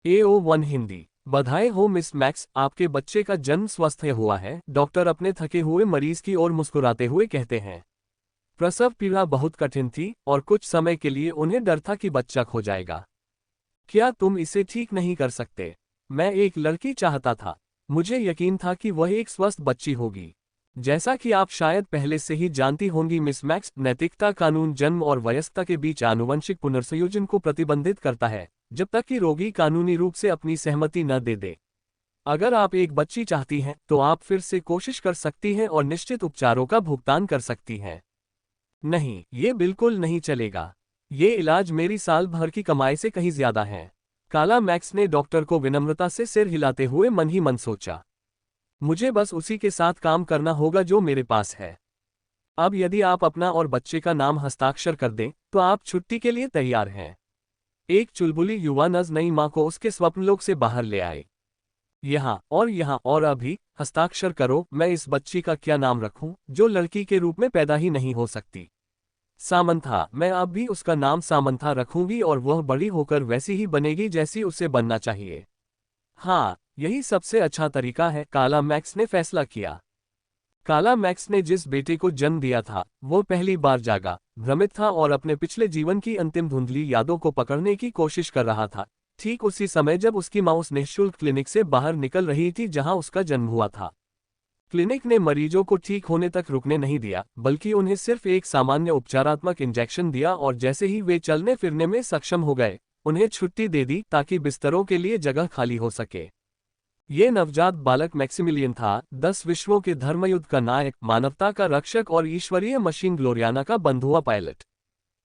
AO1 Hindi. बधाई हो miss max, आपके बच्चे का जन्म स्वस्थ हुआ है। डॉक्टर अपने थके हुए मरीज की ओर मुस्कुराते हुए कहते हैं। प्रसव पीड़ा बहुत कठिन थी और कुछ समय के लिए उन्हें डर था कि बच्चा खो जाएगा। क्या तुम इसे ठीक नहीं कर सकते? मैं एक लड़की चाहता था। मुझे यकीन था कि वह एक स्वस्थ बच्ची होगी। जैसा कि आप शायद पहले से ही जानती होंगी मिस मैक्स, नैतिकता कानून जन्म और वयस्कता के बीच आनुवंशिक पुनर्संयोजन को प्रतिबंधित करता है, जब तक कि रोगी कानूनी रूप से अपनी सहमति न दे दे। अगर आप एक बच्ची चाहती हैं, तो आप फिर से कोशिश कर सकती हैं और निश्चित उपचारों का भुगतान कर सकती हैं। नहीं, ये बिल्कुल नहीं चलेगा। ये इलाज मेरी साल भर की कमाई से कहीं ज्यादा है। काला मैक्स ने डॉक्टर को विनम्रता से सिर हिलाते हुए मन ही मन सोचा। मुझे बस उसी के साथ काम करना होगा जो मेरे पास है। अब यदि आप अपना और बच्चे का नाम हस्ताक्षर कर दें, तो आप छुट्टी के लिए तैयार हैं। एक चुलबुली युवा नज नई माँ को उसके स्वप्नलोक से बाहर ले आए। यहाँ और अभी हस्ताक्षर करो। मैं इस बच्ची का क्या नाम रखूं, जो लड़की के रूप में पैदा ही नहीं हो सकती? सामंथा। मैं अब भी उसका नाम सामंथा रखूंगी और वह बड़ी होकर वैसी ही बनेगी जैसी उसे बनना चाहिए। हाँ, यही सबसे अच्छा तरीका है, काला मैक्स ने फैसला किया। काला मैक्स ने जिस बेटे को जन्म दिया था, वो पहली बार जागा, भ्रमित था और अपने पिछले जीवन की अंतिम धुंधली यादों को पकड़ने की कोशिश कर रहा था। ठीक उसी समय जब उसकी मां उस निःशुल्क क्लिनिक से बाहर निकल रही थी जहां उसका जन्म हुआ था। क्लिनिक ने मरीजों को ठीक होने तक रुकने नहीं दिया, बल्कि उन्हें सिर्फ एक सामान्य उपचारात्मक इंजेक्शन दिया और जैसे ही वे चलने फिरने में सक्षम हो गए, उन्हें छुट्टी दे दी ताकि बिस्तरों के लिए जगह खाली हो सके। ये नवजात बालक मैक्सिमिलियन था, 10 विश्वों के धर्मयुद्ध का नायक, मानवता का रक्षक और ईश्वरीय मशीन ग्लोरियाना का बंधुआ पायलट।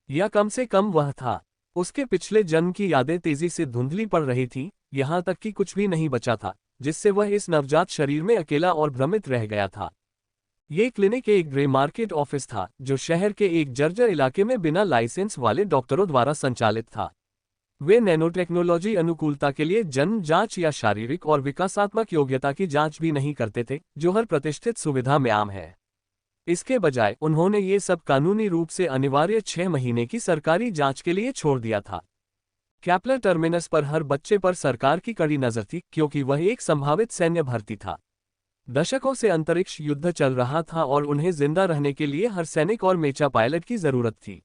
या कम से कम वह था। उसके पिछले जन्म की यादें तेजी से धुंधली पड़ रही थीं, यहाँ तक कि कुछ भी नहीं बचा था जिससे वह इस नवजात शरीर में अकेला और भ्रमित रह गया था। ये क्लिनिक एक ग्रे मार्केट ऑफिस था जो शहर के एक जर्जर इलाके में बिना लाइसेंस वाले डॉक्टरों द्वारा संचालित था। वे नैनोटेक्नोलॉजी अनुकूलता के लिए जन्म जांच या शारीरिक और विकासात्मक योग्यता की जांच भी नहीं करते थे, जो हर प्रतिष्ठित सुविधा में आम है। इसके बजाय उन्होंने ये सब कानूनी रूप से अनिवार्य 6 महीने की सरकारी जांच के लिए छोड़ दिया था। कैप्लर टर्मिनस पर हर बच्चे पर सरकार की कड़ी नजर थी, क्योंकि वह एक संभावित सैन्य भर्ती था। दशकों से अंतरिक्ष युद्ध चल रहा था और उन्हें जिंदा रहने के लिए हर सैनिक और मेचा पायलट की जरूरत थी।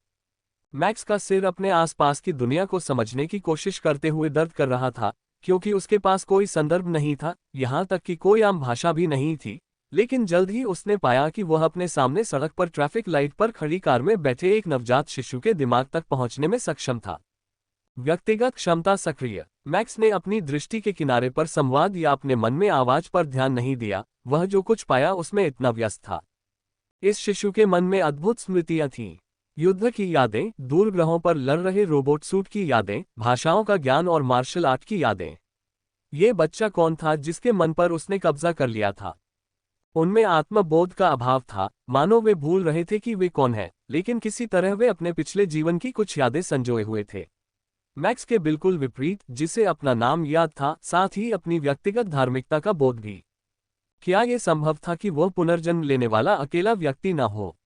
मैक्स का सिर अपने आसपास की दुनिया को समझने की कोशिश करते हुए दर्द कर रहा था, क्योंकि उसके पास कोई संदर्भ नहीं था, यहाँ तक कि कोई आम भाषा भी नहीं थी। लेकिन जल्द ही उसने पाया कि वह अपने सामने सड़क पर ट्रैफिक लाइट पर खड़ी कार में बैठे एक नवजात शिशु के दिमाग तक पहुंचने में सक्षम था। व्यक्तिगत क्षमता सक्रिय। मैक्स ने अपनी दृष्टि के किनारे पर संवाद या अपने मन में आवाज पर ध्यान नहीं दिया, वह जो कुछ पाया उसमें इतना व्यस्त था। इस शिशु के मन में अद्भुत स्मृतियां थीं। युद्ध की यादें, दूर ग्रहों पर लड़ रहे रोबोट सूट की यादें, भाषाओं का ज्ञान और मार्शल आर्ट की यादें। ये बच्चा कौन था जिसके मन पर उसने कब्जा कर लिया था? उनमें आत्मबोध का अभाव था, मानो वे भूल रहे थे कि वे कौन है, लेकिन किसी तरह वे अपने पिछले जीवन की कुछ यादें संजोए हुए थे। मैक्स के बिल्कुल विपरीत, जिसे अपना नाम याद था, साथ ही अपनी व्यक्तिगत धार्मिकता का बोध भी। क्या यह संभव था कि वह पुनर्जन्म लेने वाला अकेला व्यक्ति न हो?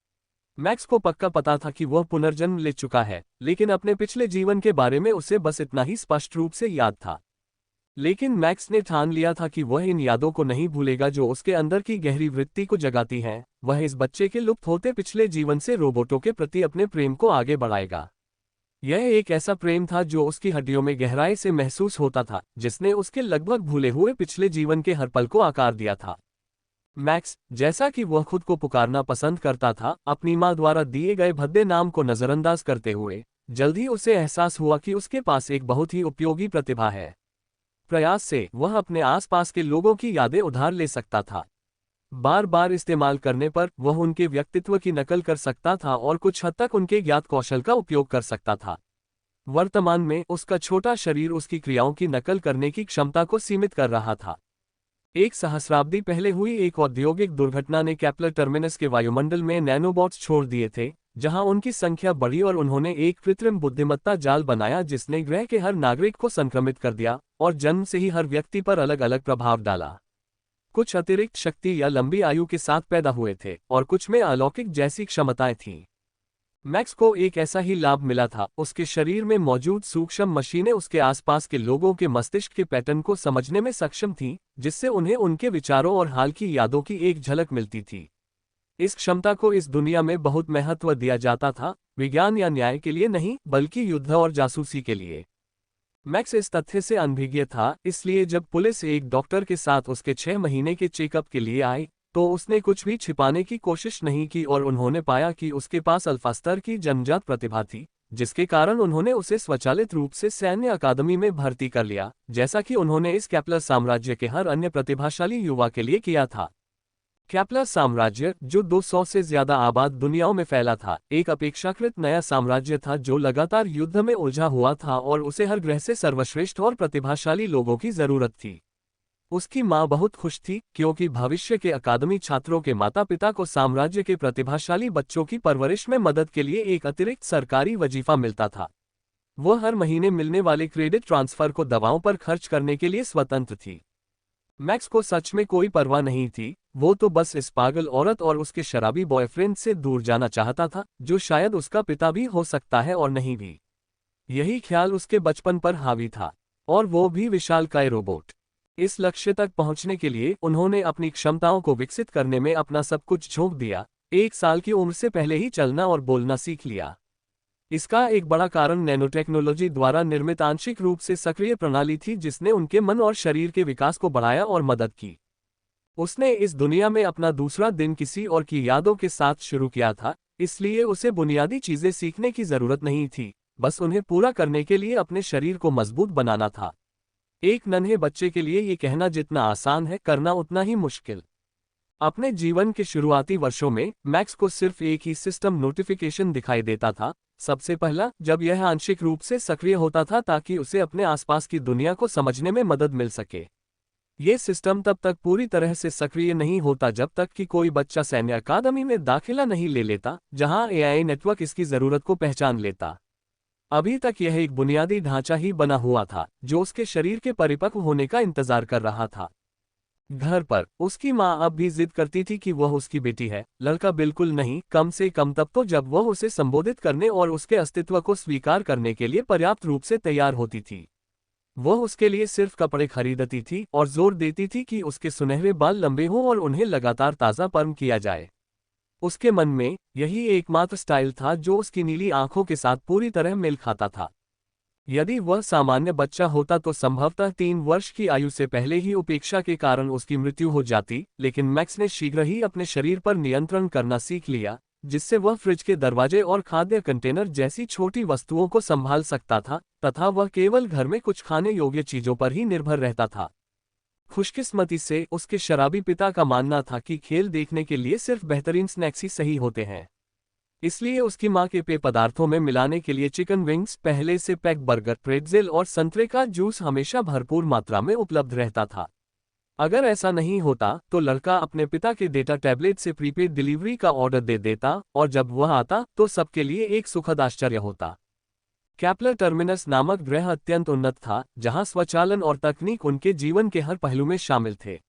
मैक्स को पक्का पता था कि वह पुनर्जन्म ले चुका है, लेकिन अपने पिछले जीवन के बारे में उसे बस इतना ही स्पष्ट रूप से याद था। लेकिन मैक्स ने ठान लिया था कि वह इन यादों को नहीं भूलेगा जो उसके अंदर की गहरी वृत्ति को जगाती हैं। वह इस बच्चे के लुप्त होते पिछले जीवन से रोबोटों के प्रति अपने प्रेम को आगे बढ़ाएगा। यह एक ऐसा प्रेम था जो उसकी हड्डियों में गहराई से महसूस होता था, जिसने उसके लगभग भूले हुए पिछले जीवन के हर पल को आकार दिया था। मैक्स, जैसा कि वह खुद को पुकारना पसंद करता था, अपनी मां द्वारा दिए गए भद्दे नाम को नजरअंदाज करते हुए, जल्द ही उसे एहसास हुआ कि उसके पास एक बहुत ही उपयोगी प्रतिभा है। प्रयास से वह अपने आसपास के लोगों की यादें उधार ले सकता था। बार बार इस्तेमाल करने पर वह उनके व्यक्तित्व की नकल कर सकता था और कुछ हद तक उनके ज्ञात कौशल का उपयोग कर सकता था। वर्तमान में उसका छोटा शरीर उसकी क्रियाओं की नकल करने की क्षमता को सीमित कर रहा था। एक सहस्राब्दी पहले हुई एक औद्योगिक दुर्घटना ने कैप्लर टर्मिनस के वायुमंडल में नैनोबॉट्स छोड़ दिए थे, जहां उनकी संख्या बढ़ी और उन्होंने एक कृत्रिम बुद्धिमत्ता जाल बनाया जिसने ग्रह के हर नागरिक को संक्रमित कर दिया और जन्म से ही हर व्यक्ति पर अलग अलग प्रभाव डाला। कुछ अतिरिक्त शक्ति या लंबी आयु के साथ पैदा हुए थे और कुछ में अलौकिक जैसी क्षमताएं थीं। मैक्स को एक ऐसा ही लाभ मिला था, उसके शरीर में मौजूद सूक्ष्म मशीनें उसके आसपास के लोगों के मस्तिष्क के पैटर्न को समझने में सक्षम थीं, जिससे उन्हें उनके विचारों और हाल की यादों की एक झलक मिलती थी। इस क्षमता को इस दुनिया में बहुत महत्व दिया जाता था, विज्ञान या न्याय के लिए नहीं, बल्कि युद्ध और जासूसी के लिए। मैक्स इस तथ्य से अनभिज्ञ था, इसलिए जब पुलिस एक डॉक्टर के साथ उसके 6 महीने के चेकअप के लिए आई, तो उसने कुछ भी छिपाने की कोशिश नहीं की और उन्होंने पाया कि उसके पास अल्फा स्तर की जन्मजात प्रतिभा थी, जिसके कारण उन्होंने उसे स्वचालित रूप से सैन्य अकादमी में भर्ती कर लिया, जैसा कि उन्होंने इस कैप्लर साम्राज्य के हर अन्य प्रतिभाशाली युवा के लिए किया था। कैप्लर साम्राज्य, जो 200 से ज्यादा आबाद दुनियाओं में फैला था, एक अपेक्षाकृत नया साम्राज्य था जो लगातार युद्ध में उलझा हुआ था और उसे हर ग्रह से सर्वश्रेष्ठ और प्रतिभाशाली लोगों की जरूरत थी। उसकी माँ बहुत खुश थी, क्योंकि भविष्य के अकादमी छात्रों के माता पिता को साम्राज्य के प्रतिभाशाली बच्चों की परवरिश में मदद के लिए एक अतिरिक्त सरकारी वजीफा मिलता था। वह हर महीने मिलने वाले क्रेडिट ट्रांसफर को दवाओं पर खर्च करने के लिए स्वतंत्र थी। मैक्स को सच में कोई परवाह नहीं थी, वो तो बस इस पागल औरत और उसके शराबी बॉयफ्रेंड से दूर जाना चाहता था, जो शायद उसका पिता भी हो सकता है और नहीं भी। यही ख्याल उसके बचपन पर हावी था, और वो भी विशालकाय रोबोट। इस लक्ष्य तक पहुंचने के लिए उन्होंने अपनी क्षमताओं को विकसित करने में अपना सब कुछ झोंक दिया। 1 साल की उम्र से पहले ही चलना और बोलना सीख लिया। इसका एक बड़ा कारण नैनोटेक्नोलॉजी द्वारा निर्मित आंशिक रूप से सक्रिय प्रणाली थी, जिसने उनके मन और शरीर के विकास को बढ़ाया और मदद की। उसने इस दुनिया में अपना दूसरा दिन किसी और की यादों के साथ शुरू किया था, इसलिए उसे बुनियादी चीजें सीखने की जरूरत नहीं थी, बस उन्हें पूरा करने के लिए अपने शरीर को मजबूत बनाना था। एक नन्हे बच्चे के लिए ये कहना जितना आसान है, करना उतना ही मुश्किल। अपने जीवन के शुरुआती वर्षों में मैक्स को सिर्फ एक ही सिस्टम नोटिफिकेशन दिखाई देता था। सबसे पहला, जब यह आंशिक रूप से सक्रिय होता था ताकि उसे अपने आसपास की दुनिया को समझने में मदद मिल सके। ये सिस्टम तब तक पूरी तरह से सक्रिय नहीं होता जब तक कि कोई बच्चा सैन्य अकादमी में दाखिला नहीं ले लेता, जहां एआई नेटवर्क इसकी जरूरत को पहचान लेता। अभी तक यह एक बुनियादी ढांचा ही बना हुआ था, जो उसके शरीर के परिपक्व होने का इंतजार कर रहा था। घर पर उसकी माँ अब भी जिद करती थी कि वह उसकी बेटी है, लड़का बिल्कुल नहीं, कम से कम तब तो जब वह उसे संबोधित करने और उसके अस्तित्व को स्वीकार करने के लिए पर्याप्त रूप से तैयार होती थी। वह उसके लिए सिर्फ कपड़े खरीदती थी और जोर देती थी कि उसके सुनहरे बाल लंबे हों और उन्हें लगातार ताज़ा पर्म किया जाए। उसके मन में यही एकमात्र स्टाइल था जो उसकी नीली आंखों के साथ पूरी तरह मेल खाता था। यदि वह सामान्य बच्चा होता तो संभवतः 3 वर्ष की आयु से पहले ही उपेक्षा के कारण उसकी मृत्यु हो जाती, लेकिन मैक्स ने शीघ्र ही अपने शरीर पर नियंत्रण करना सीख लिया, जिससे वह फ्रिज के दरवाजे और खाद्य कंटेनर जैसी छोटी वस्तुओं को संभाल सकता था, तथा वह केवल घर में कुछ खाने योग्य चीजों पर ही निर्भर रहता था। खुशकिस्मती से उसके शराबी पिता का मानना था कि खेल देखने के लिए सिर्फ बेहतरीन स्नैक्स ही सही होते हैं, इसलिए उसकी मां के पेय पदार्थों में मिलाने के लिए चिकन विंग्स, पहले से पैक बर्गर, प्रेट्जेल और संतरे का जूस हमेशा भरपूर मात्रा में उपलब्ध रहता था। अगर ऐसा नहीं होता तो लड़का अपने पिता के डेटा टैबलेट से प्रीपेड डिलीवरी का ऑर्डर दे देता, और जब वह आता तो सबके लिए एक सुखद आश्चर्य होता। कैप्लर टर्मिनस नामक ग्रह अत्यंत उन्नत था, जहां स्वचालन और तकनीक उनके जीवन के हर पहलू में शामिल थे।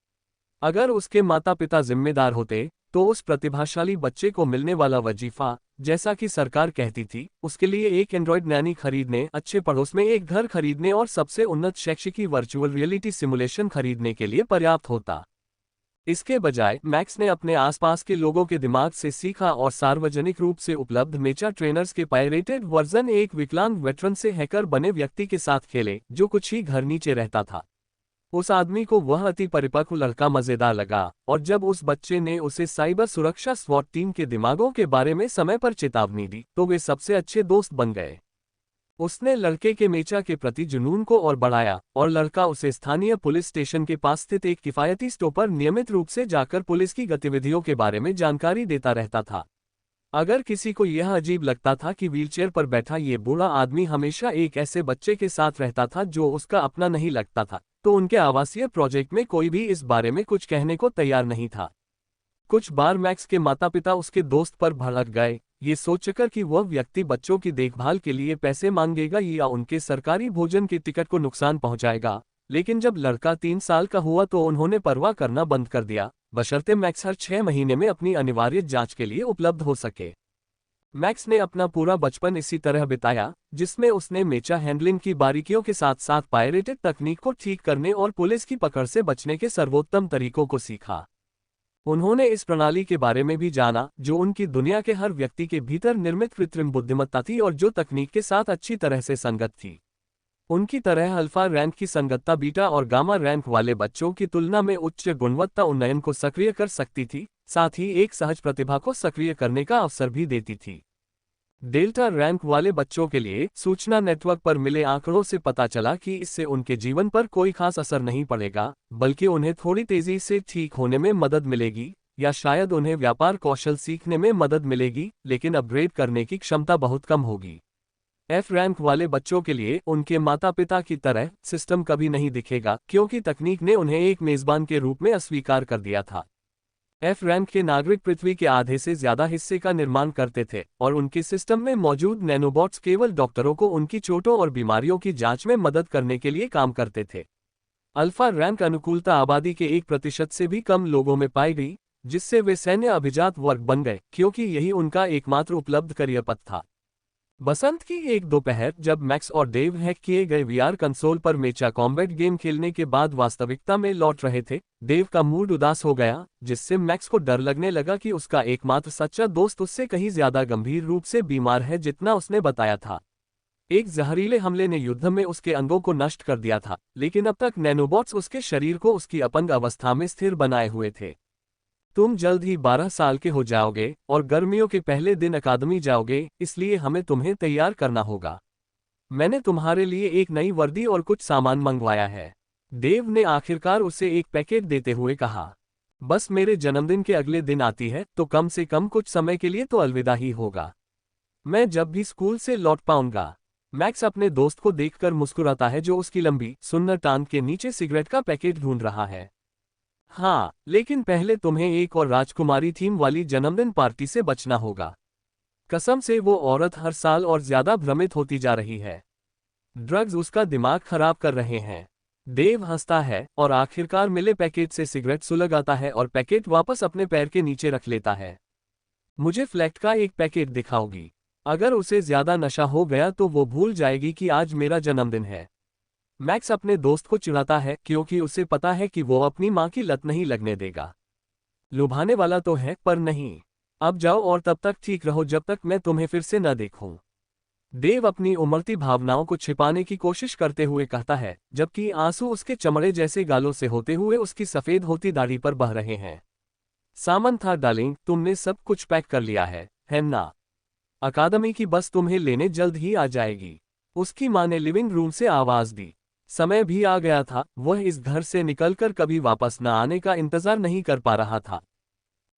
अगर उसके माता पिता जिम्मेदार होते तो उस प्रतिभाशाली बच्चे को मिलने वाला वजीफा, जैसा कि सरकार कहती थी, उसके लिए एक एंड्रॉयड नैनी खरीदने, अच्छे पड़ोस में एक घर खरीदने और सबसे उन्नत शैक्षिकी वर्चुअल रियलिटी सिमुलेशन खरीदने के लिए पर्याप्त होता। इसके बजाय मैक्स ने अपने आसपास के लोगों के दिमाग से सीखा और सार्वजनिक रूप से उपलब्ध मेचा ट्रेनर्स के पायरेटेड वर्जन एक विकलांग वेटरन से हैकर बने व्यक्ति के साथ खेले, जो कुछ ही घर नीचे रहता था। उस आदमी को वह अति परिपक्व लड़का मजेदार लगा, और जब उस बच्चे ने उसे साइबर सुरक्षा स्वॉट टीम के दिमागों के बारे में समय पर चेतावनी दी, तो वे सबसे अच्छे दोस्त बन गए। उसने लड़के के मेचा के प्रति जुनून को और बढ़ाया, और लड़का उसे स्थानीय पुलिस स्टेशन के पास स्थित एक किफायती स्टोर पर नियमित रूप से जाकर पुलिस की गतिविधियों के बारे में जानकारी देता रहता था। अगर किसी को यह अजीब लगता था कि व्हीलचेयर पर बैठा ये बूढ़ा आदमी हमेशा एक ऐसे बच्चे के साथ रहता था जो उसका अपना नहीं लगता था, तो उनके आवासीय प्रोजेक्ट में कोई भी इस बारे में कुछ कहने को तैयार नहीं था। कुछ बार मैक्स के माता पिता उसके दोस्त पर भड़क गए, ये सोचकर कि वह व्यक्ति बच्चों की देखभाल के लिए पैसे मांगेगा या उनके सरकारी भोजन के टिकट को नुकसान पहुंचाएगा। लेकिन जब लड़का 3 साल का हुआ तो उन्होंने परवाह करना बंद कर दिया, बशर्ते मैक्स हर 6 महीने में अपनी अनिवार्य जांच के लिए उपलब्ध हो सके। मैक्स ने अपना पूरा बचपन इसी तरह बिताया, जिसमें उसने मेचा हैंडलिंग की बारीकियों के साथ साथ पायरेटेड तकनीक को ठीक करने और पुलिस की पकड़ से बचने के सर्वोत्तम तरीकों को सीखा। उन्होंने इस प्रणाली के बारे में भी जाना जो उनकी दुनिया के हर व्यक्ति के भीतर निर्मित कृत्रिम बुद्धिमत्ता थी और जो तकनीक के साथ अच्छी तरह से संगत थी। उनकी तरह अल्फा रैंक की संगतता बीटा और गामा रैंक वाले बच्चों की तुलना में उच्च गुणवत्ता उन्नयन को सक्रिय कर सकती थी, साथ ही एक सहज प्रतिभा को सक्रिय करने का अवसर भी देती थी। डेल्टा रैंक वाले बच्चों के लिए सूचना नेटवर्क पर मिले आंकड़ों से पता चला कि इससे उनके जीवन पर कोई खास असर नहीं पड़ेगा, बल्कि उन्हें थोड़ी तेजी से ठीक होने में मदद मिलेगी, या शायद उन्हें व्यापार कौशल सीखने में मदद मिलेगी, लेकिन अपग्रेड करने की क्षमता बहुत कम होगी। एफ रैंक वाले बच्चों के लिए उनके माता पिता की तरह सिस्टम कभी नहीं दिखेगा, क्योंकि तकनीक ने उन्हें एक मेजबान के रूप में अस्वीकार कर दिया था। एफ रैंक के नागरिक पृथ्वी के आधे से ज्यादा हिस्से का निर्माण करते थे और उनके सिस्टम में मौजूद नैनोबॉट्स केवल डॉक्टरों को उनकी चोटों और बीमारियों की जांच में मदद करने के लिए काम करते थे। अल्फा रैंक अनुकूलता आबादी के 1% से भी कम लोगों में पाई गई, जिससे वे सैन्य अभिजात वर्ग बन गए, क्योंकि यही उनका एकमात्र उपलब्ध करियर पथ था। बसंत की एक दोपहर जब मैक्स और डेव हैक किए गए वीआर कंसोल पर मेचा कॉम्बैट गेम खेलने के बाद वास्तविकता में लौट रहे थे, डेव का मूड उदास हो गया, जिससे मैक्स को डर लगने लगा कि उसका एकमात्र सच्चा दोस्त उससे कहीं ज्यादा गंभीर रूप से बीमार है जितना उसने बताया था। एक जहरीले हमले ने युद्ध में उसके अंगों को नष्ट कर दिया था, लेकिन अब तक नैनोबॉट्स उसके शरीर को उसकी अपंग अवस्था में स्थिर बनाए हुए थे। तुम जल्द ही 12 साल के हो जाओगे और गर्मियों के पहले दिन अकादमी जाओगे, इसलिए हमें तुम्हें तैयार करना होगा। मैंने तुम्हारे लिए एक नई वर्दी और कुछ सामान मंगवाया है। डेव ने आखिरकार उसे एक पैकेट देते हुए कहा। बस मेरे जन्मदिन के अगले दिन आती है तो कम से कम कुछ समय के लिए तो अलविदा ही होगा। मैं जब भी स्कूल से लौट पाऊंगा। मैक्स अपने दोस्त को देखकर मुस्कुराता है जो उसकी लंबी सुन्नर टांग के नीचे सिगरेट का पैकेट ढूंढ रहा है। हाँ, लेकिन पहले तुम्हें एक और राजकुमारी थीम वाली जन्मदिन पार्टी से बचना होगा। कसम से वो औरत हर साल और ज्यादा भ्रमित होती जा रही है। ड्रग्स उसका दिमाग खराब कर रहे हैं। डेव हंसता है और आखिरकार मिले पैकेट से सिगरेट सुलगाता है और पैकेट वापस अपने पैर के नीचे रख लेता है। मुझे फ्लैक्ट का एक पैकेट दिखाओगी। अगर उसे ज्यादा नशा हो गया तो वो भूल जाएगी कि आज मेरा जन्मदिन है। मैक्स अपने दोस्त को चिढ़ाता है क्योंकि उसे पता है कि वो अपनी मां की लत नहीं लगने देगा। लुभाने वाला तो है पर नहीं। अब जाओ और तब तक ठीक रहो जब तक मैं तुम्हें फिर से न देखूं। डेव अपनी उमड़ती भावनाओं को छिपाने की कोशिश करते हुए कहता है, जबकि आंसू उसके चमड़े जैसे गालों से होते हुए उसकी सफेद होती दाढ़ी पर बह रहे हैं। सामान था डार्लिंग, तुमने सब कुछ पैक कर लिया है ना? अकादमी की बस तुम्हें लेने जल्द ही आ जाएगी। उसकी मां ने लिविंग रूम से आवाज दी। समय भी आ गया था, वह इस घर से निकलकर कभी वापस न आने का इंतजार नहीं कर पा रहा था।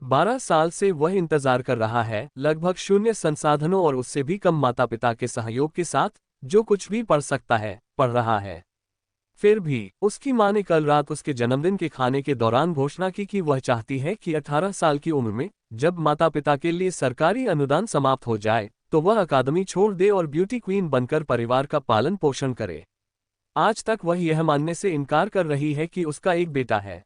12 साल से वह इंतजार कर रहा है, लगभग शून्य संसाधनों और उससे भी कम माता पिता के सहयोग के साथ, जो कुछ भी पढ़ सकता है, पढ़ रहा है। फिर भी उसकी मां ने कल रात उसके जन्मदिन के खाने के दौरान घोषणा की कि वह चाहती है कि 18 साल की उम्र में, जब माता पिता के लिए सरकारी अनुदान समाप्त हो जाए, तो वह अकादमी छोड़ दे और ब्यूटी क्वीन बनकर परिवार का पालन पोषण करे। आज तक वह यह मानने से इनकार कर रही है कि उसका एक बेटा है।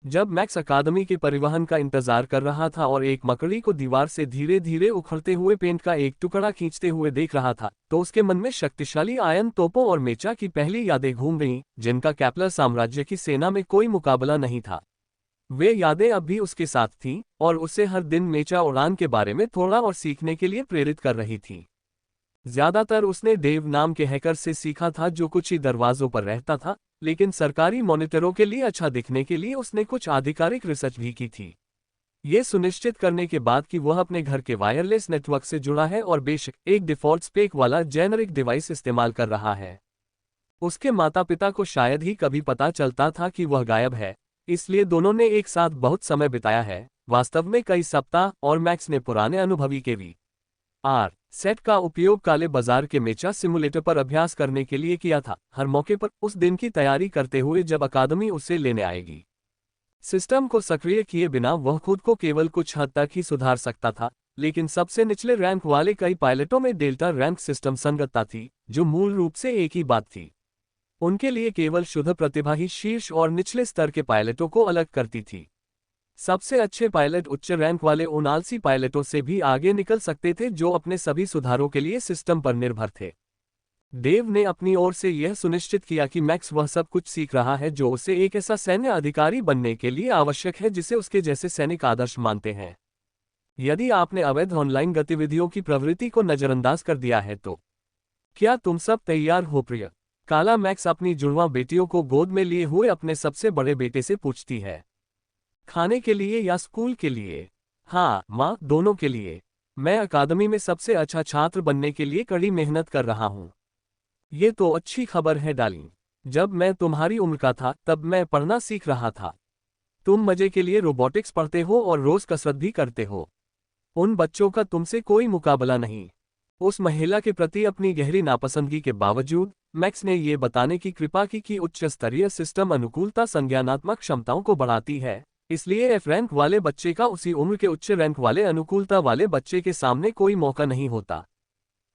जब मैक्स अकादमी के परिवहन का इंतजार कर रहा था और एक मकड़ी को दीवार से धीरे धीरे उखड़ते हुए पेंट का एक टुकड़ा खींचते हुए देख रहा था, तो उसके मन में शक्तिशाली आयन तोपों और मेचा की पहली यादें घूम गईं, जिनका कैप्लर साम्राज्य की सेना में कोई मुकाबला नहीं था। वे यादें अब भी उसके साथ थीं और उसे हर दिन मेचा उड़ान के बारे में थोड़ा और सीखने के लिए प्रेरित कर रही थी। ज्यादातर उसने डेव नाम के हैकर से सीखा था जो कुछ ही दरवाजों पर रहता था, लेकिन सरकारी मॉनिटरों के लिए अच्छा दिखने के लिए उसने कुछ आधिकारिक रिसर्च भी की थी। ये सुनिश्चित करने के बाद कि वह अपने घर के वायरलेस नेटवर्क से जुड़ा है और बेशक एक डिफ़ॉल्ट स्पेक वाला जेनरिक डिवाइस इस्तेमाल कर रहा है। उसके माता पिता को शायद ही कभी पता चलता था कि वह गायब है, इसलिए दोनों ने एक साथ बहुत समय बिताया है, वास्तव में कई सप्ताह, और मैक्स ने पुराने अनुभवी के VR सेट का उपयोग काले बाजार के मेचा सिमुलेटर पर अभ्यास करने के लिए किया था, हर मौके पर उस दिन की तैयारी करते हुए जब अकादमी उसे लेने आएगी। सिस्टम को सक्रिय किए बिना वह खुद को केवल कुछ हद तक ही सुधार सकता था, लेकिन सबसे निचले रैंक वाले कई पायलटों में डेल्टा रैंक सिस्टम संगतता थी, जो मूल रूप से एक ही बात थी। उनके लिए केवल शुद्ध प्रतिभा ही शीर्ष और निचले स्तर के पायलटों को अलग करती थी। सबसे अच्छे पायलट उच्च रैंक वाले उन आलसी पायलटों से भी आगे निकल सकते थे जो अपने सभी सुधारों के लिए सिस्टम पर निर्भर थे। डेव ने अपनी ओर से यह सुनिश्चित किया कि मैक्स वह सब कुछ सीख रहा है जो उसे एक ऐसा सैन्य अधिकारी बनने के लिए आवश्यक है जिसे उसके जैसे सैनिक आदर्श मानते हैं। यदि आपने अवैध ऑनलाइन गतिविधियों की प्रवृत्ति को नजरअंदाज कर दिया है तो क्या तुम सब तैयार हो प्रिय? काला मैक्स अपनी जुड़वां बेटियों को गोद में लिए हुए अपने सबसे बड़े बेटे से पूछती है। खाने के लिए या स्कूल के लिए? हाँ माँ, दोनों के लिए। मैं अकादमी में सबसे अच्छा छात्र बनने के लिए कड़ी मेहनत कर रहा हूँ। ये तो अच्छी खबर है डार्लिंग। जब मैं तुम्हारी उम्र का था तब मैं पढ़ना सीख रहा था। तुम मजे के लिए रोबोटिक्स पढ़ते हो और रोज कसरत भी करते हो। उन बच्चों का तुमसे कोई मुकाबला नहीं। उस महिला के प्रति अपनी गहरी नापसंदगी के बावजूद मैक्स ने यह बताने की कृपा की कि उच्च स्तरीय सिस्टम अनुकूलता संज्ञानात्मक क्षमताओं को बढ़ाती है, इसलिए एफ रैंक वाले बच्चे का उसी उम्र के उच्च रैंक वाले अनुकूलता वाले बच्चे के सामने कोई मौका नहीं होता,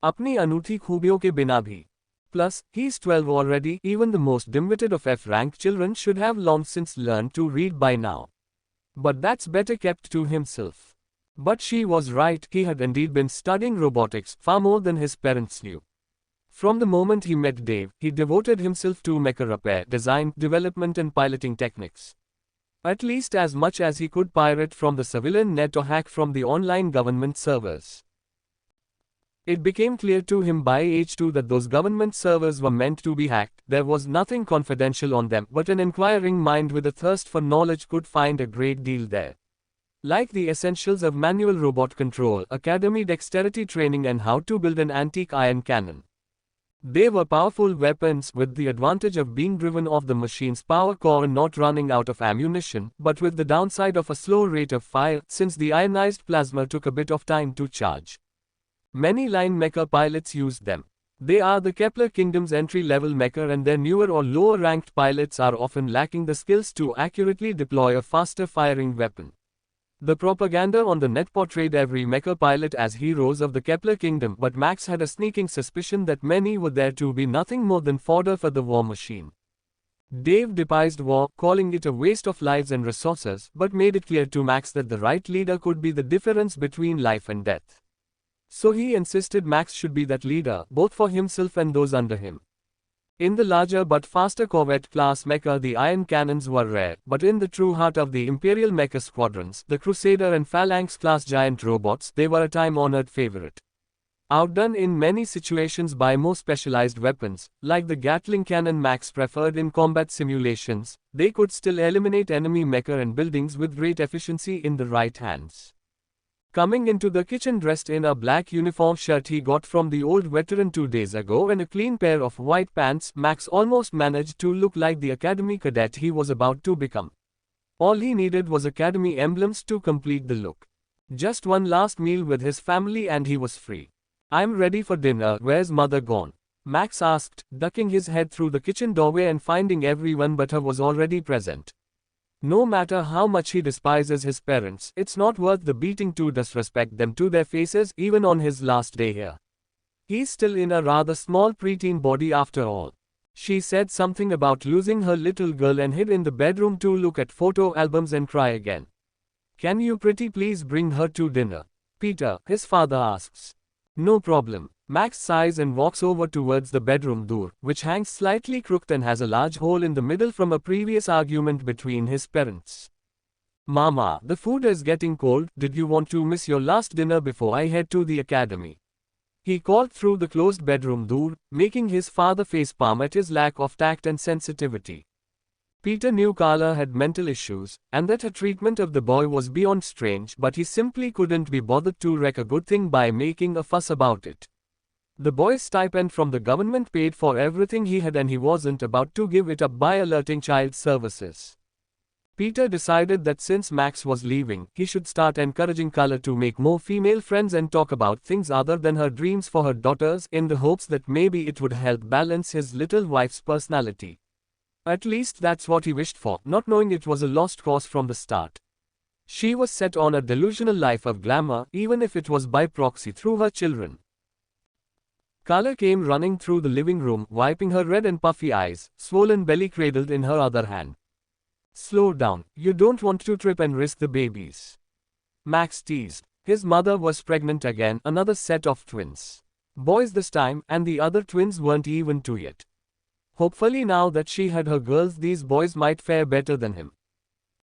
अपनी अनूठी खूबियों के बिना भी। Plus, he's 12 already. Even the most dimwitted of F-rank children should have long since learned to read by now. But that's better kept to himself. But she was right, he had indeed been studying robotics far more than his parents knew. From the moment he met Dave, he devoted himself to mecha repair, design, development and piloting techniques. At least as much as he could pirate from the civilian net or hack from the online government servers. It became clear to him by age 2 that those government servers were meant to be hacked. There was nothing confidential on them, but an inquiring mind with a thirst for knowledge could find a great deal there. Like the essentials of manual robot control, academy dexterity training and how to build an antique iron cannon. They were powerful weapons with the advantage of being driven off the machine's power core and not running out of ammunition, but with the downside of a slow rate of fire, since the ionized plasma took a bit of time to charge. Many line mecha pilots used them. They are the Kepler Kingdom's entry-level mecha, and their newer or lower-ranked pilots are often lacking the skills to accurately deploy a faster-firing weapon. The propaganda on the net portrayed every mecha pilot as heroes of the Kepler Kingdom, but Max had a sneaking suspicion that many were there to be nothing more than fodder for the war machine. Dave despised war, calling it a waste of lives and resources, but made it clear to Max that the right leader could be the difference between life and death. So he insisted Max should be that leader, both for himself and those under him. In the larger but faster Corvette-class mecha, the iron cannons were rare, but in the true heart of the Imperial mecha squadrons, the Crusader and Phalanx-class giant robots, they were a time-honored favorite. Outdone in many situations by more specialized weapons, like the Gatling cannon Max preferred in combat simulations, they could still eliminate enemy mecha and buildings with great efficiency in the right hands. Coming into the kitchen dressed in a black uniform shirt he got from the old veteran 2 days ago and a clean pair of white pants, Max almost managed to look like the academy cadet he was about to become. All he needed was academy emblems to complete the look. Just one last meal with his family and he was free. "I'm ready for dinner, where's mother gone?" Max asked, ducking his head through the kitchen doorway and finding everyone but her was already present. No matter how much he despises his parents, it's not worth the beating to disrespect them to their faces even on his last day here. He's still in a rather small preteen body after all. She said something about losing her little girl and hid in the bedroom to look at photo albums and cry again. "Can you pretty please bring her to dinner, Peter?" his father asks. "No problem." Max sighs and walks over towards the bedroom door, which hangs slightly crooked and has a large hole in the middle from a previous argument between his parents. "Mama, the food is getting cold. Did you want to miss your last dinner before I head to the academy?" He called through the closed bedroom door, making his father facepalm at his lack of tact and sensitivity. Peter knew Carla had mental issues, and that her treatment of the boy was beyond strange, but he simply couldn't be bothered to wreck a good thing by making a fuss about it. The boy's stipend from the government paid for everything he had, and he wasn't about to give it up by alerting child services. Peter decided that since Max was leaving, he should start encouraging Carla to make more female friends and talk about things other than her dreams for her daughters, in the hopes that maybe it would help balance his little wife's personality. At least that's what he wished for, not knowing it was a lost cause from the start. She was set on a delusional life of glamour, even if it was by proxy through her children. Carla came running through the living room, wiping her red and puffy eyes, swollen belly cradled in her other hand. Slow down, you don't want to trip and risk the babies. Max teased. His mother was pregnant again, another set of twins. Boys this time, and the other twins weren't even two yet. Hopefully now that she had her girls, these boys might fare better than him.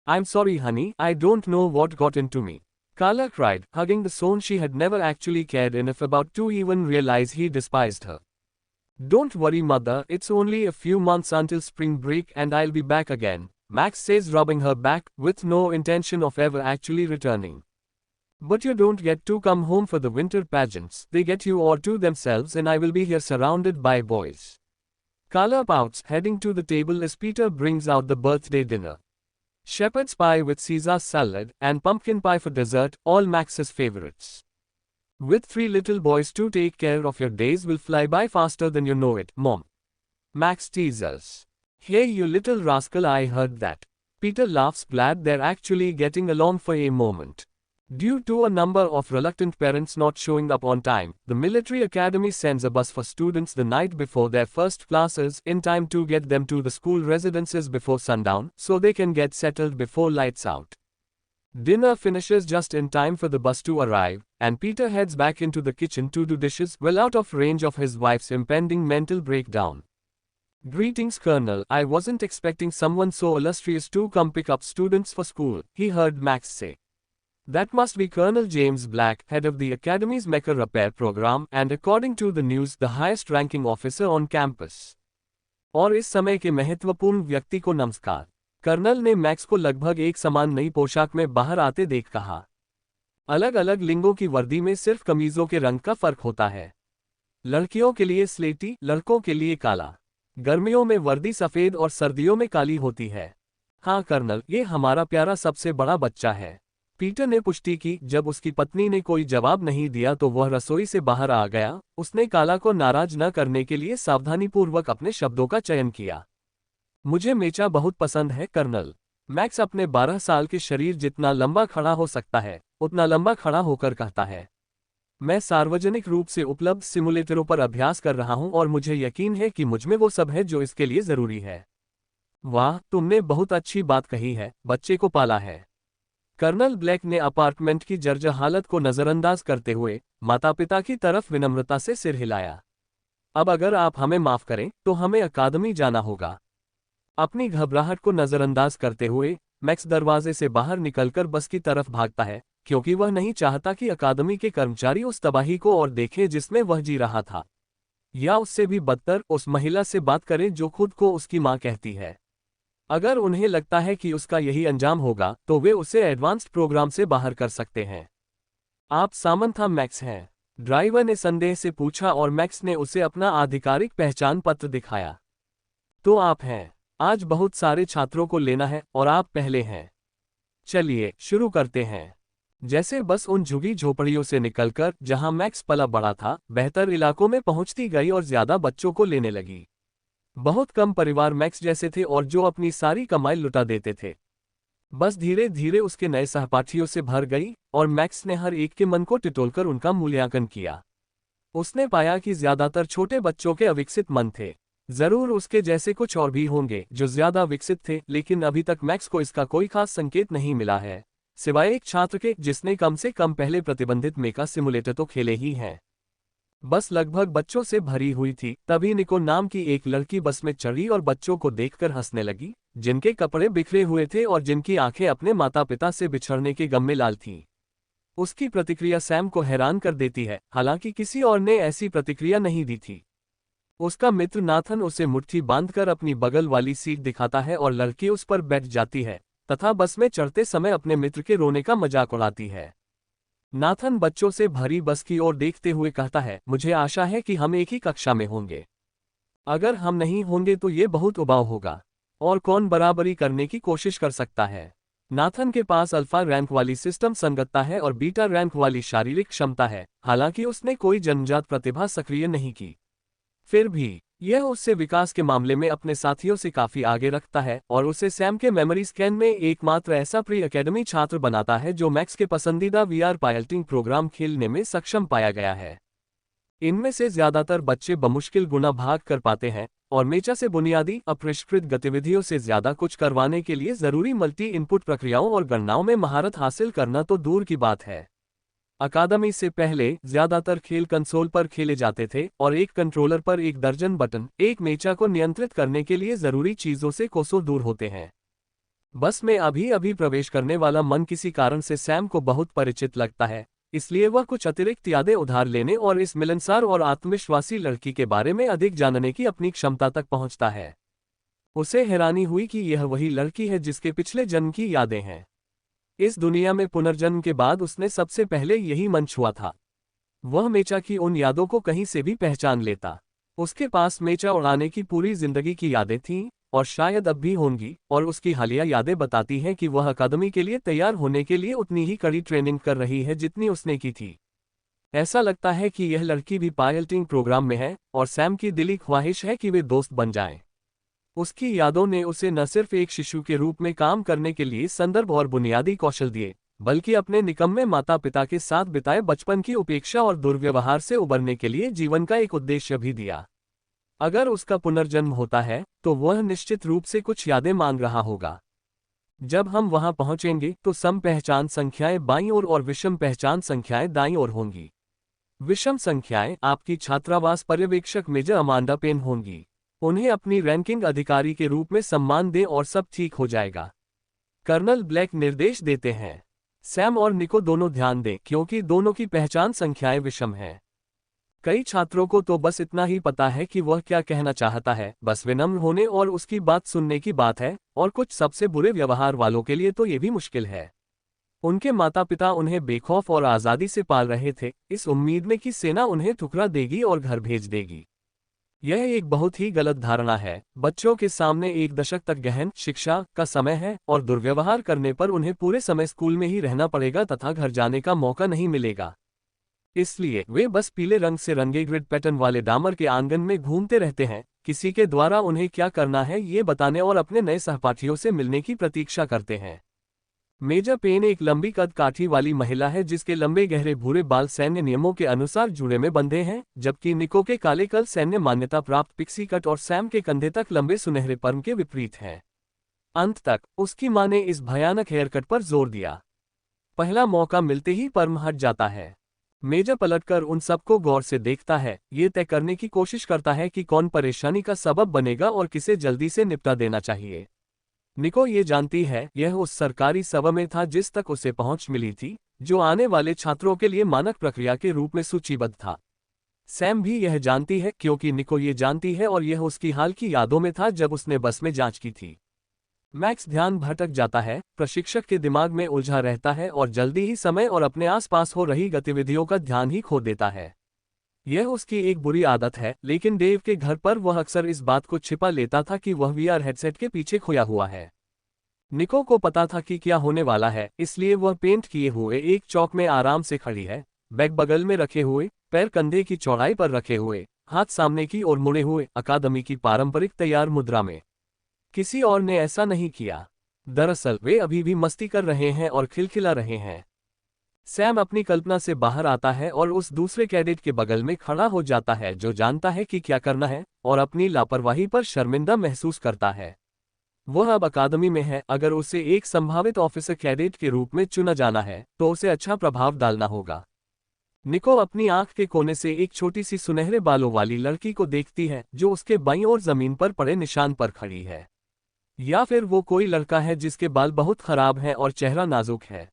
I'm sorry honey, I don't know what got into me. Carla cried, hugging the son she had never actually cared enough about to even realize he despised her. Don't worry mother, it's only a few months until spring break and I'll be back again, Max says, rubbing her back, with no intention of ever actually returning. But you don't get to come home for the winter pageants, they get you all to themselves and I will be here surrounded by boys. Carla pouts, heading to the table as Peter brings out the birthday dinner. Shepherd's pie with Caesar salad, and pumpkin pie for dessert, all Max's favorites. With 3 little boys to take care of, your days will fly by faster than you know it, Mom. Max teases. Hey you little rascal, I heard that. Peter laughs, glad they're actually getting along for a moment. Due to a number of reluctant parents not showing up on time, the military academy sends a bus for students the night before their first classes, in time to get them to the school residences before sundown, so they can get settled before lights out. Dinner finishes just in time for the bus to arrive, and Peter heads back into the kitchen to do dishes, well out of range of his wife's impending mental breakdown. Greetings Colonel, I wasn't expecting someone so illustrious to come pick up students for school, he heard Max say. That must be Colonel James Black, head of the Academy's Mecha Repair program, and according to the news, the highest ranking officer on campus. और इस समय के महत्वपूर्ण व्यक्ति को नमस्कार, colonel ने max को लगभग एक समान नई पोशाक में बाहर आते देख कहा। अलग अलग लिंगों की वर्दी में सिर्फ कमीजों के रंग का फर्क होता है। लड़कियों के लिए स्लेटी, लड़कों के लिए काला। गर्मियों में वर्दी सफेद और सर्दियों में काली होती है। हाँ कर्नल, ये हमारा प्यारा सबसे बड़ा बच्चा है। पीटर ने पुष्टि की। जब उसकी पत्नी ने कोई जवाब नहीं दिया तो वह रसोई से बाहर आ गया। उसने काला को नाराज न करने के लिए सावधानीपूर्वक अपने शब्दों का चयन किया। मुझे मेचा बहुत पसंद है कर्नल। मैक्स अपने 12 साल के शरीर जितना लंबा खड़ा हो सकता है, उतना लंबा खड़ा होकर कहता है। मैं सार्वजनिक रूप से उपलब्ध सिमुलेटरों पर अभ्यास कर रहा हूं और मुझे यकीन है कि मुझमें वो सब है जो इसके लिए जरूरी है। वाह, तुमने बहुत अच्छी बात कही है, बच्चे को पाला है। कर्नल ब्लैक ने अपार्टमेंट की जर्जर हालत को नजरअंदाज करते हुए माता पिता की तरफ विनम्रता से सिर हिलाया। अब अगर आप हमें माफ करें तो हमें अकादमी जाना होगा। अपनी घबराहट को नजरअंदाज करते हुए मैक्स दरवाजे से बाहर निकलकर बस की तरफ भागता है, क्योंकि वह नहीं चाहता कि अकादमी के कर्मचारी उस तबाही को और देखें जिसमें वह जी रहा था, या उससे भी बदतर उस महिला से बात करें जो खुद को उसकी मां कहती है। अगर उन्हें लगता है कि उसका यही अंजाम होगा तो वे उसे एडवांस्ड प्रोग्राम से बाहर कर सकते हैं। आप सामंथा मैक्स हैं? ड्राइवर ने संदेह से पूछा और मैक्स ने उसे अपना आधिकारिक पहचान पत्र दिखाया। तो आप हैं। आज बहुत सारे छात्रों को लेना है और आप पहले हैं। चलिए शुरू करते हैं। जैसे बस उन झुगी झोपड़ियों से निकलकर जहां मैक्स पला बड़ा था, बेहतर इलाकों में पहुंचती गई और ज्यादा बच्चों को लेने लगी। बहुत कम परिवार मैक्स जैसे थे और जो अपनी सारी कमाई लुटा देते थे। बस धीरे धीरे उसके नए सहपाठियों से भर गई और मैक्स ने हर एक के मन को टिटोलकर उनका मूल्यांकन किया। उसने पाया कि ज्यादातर छोटे बच्चों के अविकसित मन थे। जरूर उसके जैसे कुछ और भी होंगे जो ज्यादा विकसित थे, लेकिन अभी तक मैक्स को इसका कोई खास संकेत नहीं मिला है, सिवाय एक छात्र के जिसने कम से कम पहले प्रतिबंधित मेका सिमुलेटर तो खेले ही हैं। बस लगभग बच्चों से भरी हुई थी। तभी निको नाम की एक लड़की बस में चढ़ी और बच्चों को देखकर हंसने लगी, जिनके कपड़े बिखरे हुए थे और जिनकी आंखें अपने माता पिता से बिछड़ने के गम में लाल थीं। उसकी प्रतिक्रिया सैम को हैरान कर देती है, हालांकि किसी और ने ऐसी प्रतिक्रिया नहीं दी थी। उसका मित्र नाथन उसे मुट्ठी बांधकर अपनी बगल वाली सीट दिखाता है और लड़की उस पर बैठ जाती है तथा बस में चढ़ते समय अपने मित्र के रोने का मजाक उड़ाती है। नाथन बच्चों से भरी बस की ओर देखते हुए कहता है, मुझे आशा है कि हम एक ही कक्षा में होंगे। अगर हम नहीं होंगे तो ये बहुत उबाऊ होगा। और कौन बराबरी करने की कोशिश कर सकता है? नाथन के पास अल्फा रैंक वाली सिस्टम संगतता है और बीटा रैंक वाली शारीरिक क्षमता है, हालांकि उसने कोई जन्मजात प्रतिभा सक्रिय नहीं की। फिर भी यह उससे विकास के मामले में अपने साथियों से काफी आगे रखता है और उसे सैम के मेमोरी स्कैन में एकमात्र ऐसा प्री एकेडमी छात्र बनाता है जो मैक्स के पसंदीदा वीआर पायलटिंग प्रोग्राम खेलने में सक्षम पाया गया है। इनमें से ज्यादातर बच्चे बमुश्किल गुना भाग कर पाते हैं और मेचा से बुनियादी अपरिष्कृत गतिविधियों से ज्यादा कुछ करवाने के लिए जरूरी मल्टी इनपुट प्रक्रियाओं और गणनाओं में महारत हासिल करना तो दूर की बात है। अकादमी से पहले ज्यादातर खेल कंसोल पर खेले जाते थे और एक कंट्रोलर पर एक दर्जन बटन एक मेचा को नियंत्रित करने के लिए जरूरी चीजों से कोसों दूर होते हैं। बस में अभी अभी प्रवेश करने वाला मन किसी कारण से सैम को बहुत परिचित लगता है, इसलिए वह कुछ अतिरिक्त यादें उधार लेने और इस मिलनसार और आत्मविश्वासी लड़की के बारे में अधिक जानने की अपनी क्षमता तक पहुंचता है। उसे हैरानी हुई कि यह वही लड़की है जिसके पिछले जन्म की यादें हैं। इस दुनिया में पुनर्जन्म के बाद उसने सबसे पहले यही मन छुआ था। वह मेचा की उन यादों को कहीं से भी पहचान लेता। उसके पास मेचा उड़ाने की पूरी जिंदगी की यादें थीं और शायद अब भी होंगी, और उसकी हालिया यादें बताती हैं कि वह अकादमी के लिए तैयार होने के लिए उतनी ही कड़ी ट्रेनिंग कर रही है जितनी उसने की थी। ऐसा लगता है कि यह लड़की भी पायलटिंग प्रोग्राम में है और सैम की दिली ख्वाहिश है कि वे दोस्त बन जाएं। उसकी यादों ने उसे न सिर्फ एक शिशु के रूप में काम करने के लिए संदर्भ और बुनियादी कौशल दिए, बल्कि अपने निकम्मे माता पिता के साथ बिताए बचपन की उपेक्षा और दुर्व्यवहार से उबरने के लिए जीवन का एक उद्देश्य भी दिया। अगर उसका पुनर्जन्म होता है तो वह निश्चित रूप से कुछ यादें मांग रहा होगा। जब हम वहां पहुंचेंगे तो सम पहचान संख्याएं बाईं ओर और विषम पहचान संख्याएं दाईं ओर होंगी। विषम संख्याएं आपकी छात्रावास पर्यवेक्षक मेजर अमांडा पेन होंगी। उन्हें अपनी रैंकिंग अधिकारी के रूप में सम्मान दें और सब ठीक हो जाएगा। कर्नल ब्लैक निर्देश देते हैं। सैम और निको दोनों ध्यान दें क्योंकि दोनों की पहचान संख्याएं विषम हैं। कई छात्रों को तो बस इतना ही पता है कि वह क्या कहना चाहता है, बस विनम्र होने और उसकी बात सुनने की बात है, और कुछ सबसे बुरे व्यवहार वालों के लिए तो ये भी मुश्किल है। उनके माता पिता उन्हें बेखौफ और आज़ादी से पाल रहे थे, इस उम्मीद में कि सेना उन्हें ठुकरा देगी और घर भेज देगी। यह एक बहुत ही गलत धारणा है। बच्चों के सामने एक दशक तक गहन शिक्षा का समय है और दुर्व्यवहार करने पर उन्हें पूरे समय स्कूल में ही रहना पड़ेगा तथा घर जाने का मौका नहीं मिलेगा। इसलिए वे बस पीले रंग से रंगे ग्रिड पैटर्न वाले डामर के आंगन में घूमते रहते हैं, किसी के द्वारा उन्हें क्या करना है ये बताने और अपने नए सहपाठियों से मिलने की प्रतीक्षा करते हैं। मेजर पेन एक लंबी कद काठी वाली महिला है जिसके लंबे गहरे भूरे बाल सैन्य नियमों के अनुसार जुड़े में बंधे हैं, जबकि निको के काले कल सैन्य मान्यता प्राप्त पिक्सी कट और सैम के कंधे तक लंबे सुनहरे पर्म के विपरीत हैं। अंत तक उसकी मां ने इस भयानक हेयरकट पर जोर दिया। पहला मौका मिलते ही पर्म हट जाता है। मेजर पलटकर उन सबको गौर से देखता है, ये तय करने की कोशिश करता है कि कौन परेशानी का सबब बनेगा और किसे जल्दी से निपटा देना चाहिए। निको ये जानती है यह उस सरकारी सभा में था जिस तक उसे पहुंच मिली थी, जो आने वाले छात्रों के लिए मानक प्रक्रिया के रूप में सूचीबद्ध था। सैम भी यह जानती है क्योंकि निको ये जानती है और यह उसकी हाल की यादों में था जब उसने बस में जांच की थी। मैक्स ध्यान भटक जाता है, प्रशिक्षक के दिमाग में उलझा रहता है और जल्दी ही समय और अपने आसपास हो रही गतिविधियों का ध्यान ही खो देता है। यह उसकी एक बुरी आदत है, लेकिन डेव के घर पर वह अक्सर इस बात को छिपा लेता था कि वह वीआर हेडसेट के पीछे खोया हुआ है। निको को पता था कि क्या होने वाला है, इसलिए वह पेंट किए हुए एक चौक में आराम से खड़ी है, बैग बगल में रखे हुए, पैर कंधे की चौड़ाई पर रखे हुए, हाथ सामने की ओर मुड़े हुए, अकादमी की पारंपरिक तैयार मुद्रा में। किसी और ने ऐसा नहीं किया। दरअसल वे अभी भी मस्ती कर रहे हैं और खिलखिला रहे हैं। सैम अपनी कल्पना से बाहर आता है और उस दूसरे कैडेट के बगल में खड़ा हो जाता है जो जानता है कि क्या करना है और अपनी लापरवाही पर शर्मिंदा महसूस करता है। वह अब अकादमी में है, अगर उसे एक संभावित ऑफिसर कैडेट के रूप में चुना जाना है तो उसे अच्छा प्रभाव डालना होगा। निको अपनी आंख के कोने से एक छोटी सी सुनहरे बालों वाली लड़की को देखती है जो उसके बाईं ओर जमीन पर पड़े निशान पर खड़ी है। या फिर वो कोई लड़का है जिसके बाल बहुत खराब हैं और चेहरा नाजुक है।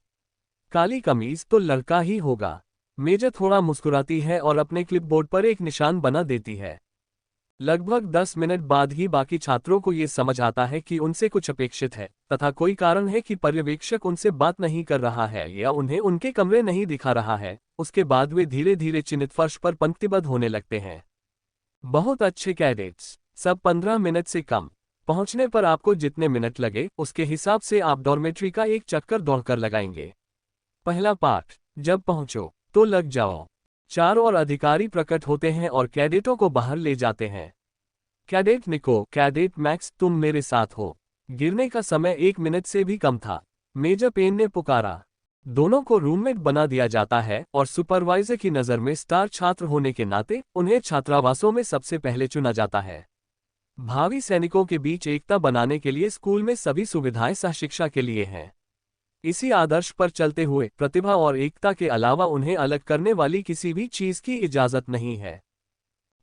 काली कमीज तो लड़का ही होगा। मेजर थोड़ा मुस्कुराती है और अपने क्लिपबोर्ड पर एक निशान बना देती है। लगभग 10 मिनट बाद ही बाकी छात्रों को ये समझ आता है कि उनसे कुछ अपेक्षित है तथा कोई कारण है कि पर्यवेक्षक उनसे बात नहीं कर रहा है या उन्हें उनके कमरे नहीं दिखा रहा है। उसके बाद वे धीरे धीरे चिन्हित फर्श पर पंक्तिबद्ध होने लगते हैं। बहुत अच्छे कैडेट्स, सब 15 मिनट से कम। पहुंचने पर आपको जितने मिनट लगे उसके हिसाब से आप डॉर्मेट्री का एक चक्कर दौड़कर लगाएंगे। पहला पाठ, जब पहुंचो तो लग जाओ। 4 और अधिकारी प्रकट होते हैं और कैडेटों को बाहर ले जाते हैं। कैडेट निको, कैडेट मैक्स, तुम मेरे साथ हो। गिरने का समय 1 मिनट से भी कम था। मेजर पेन ने पुकारा। दोनों को रूममेट बना दिया जाता है और सुपरवाइजर की नज़र में स्टार छात्र होने के नाते उन्हें छात्रावासों में सबसे पहले चुना जाता है। भावी सैनिकों के बीच एकता बनाने के लिए स्कूल में सभी सुविधाएं सहशिक्षा के लिए हैं। इसी आदर्श पर चलते हुए प्रतिभा और एकता के अलावा उन्हें अलग करने वाली किसी भी चीज की इजाजत नहीं है।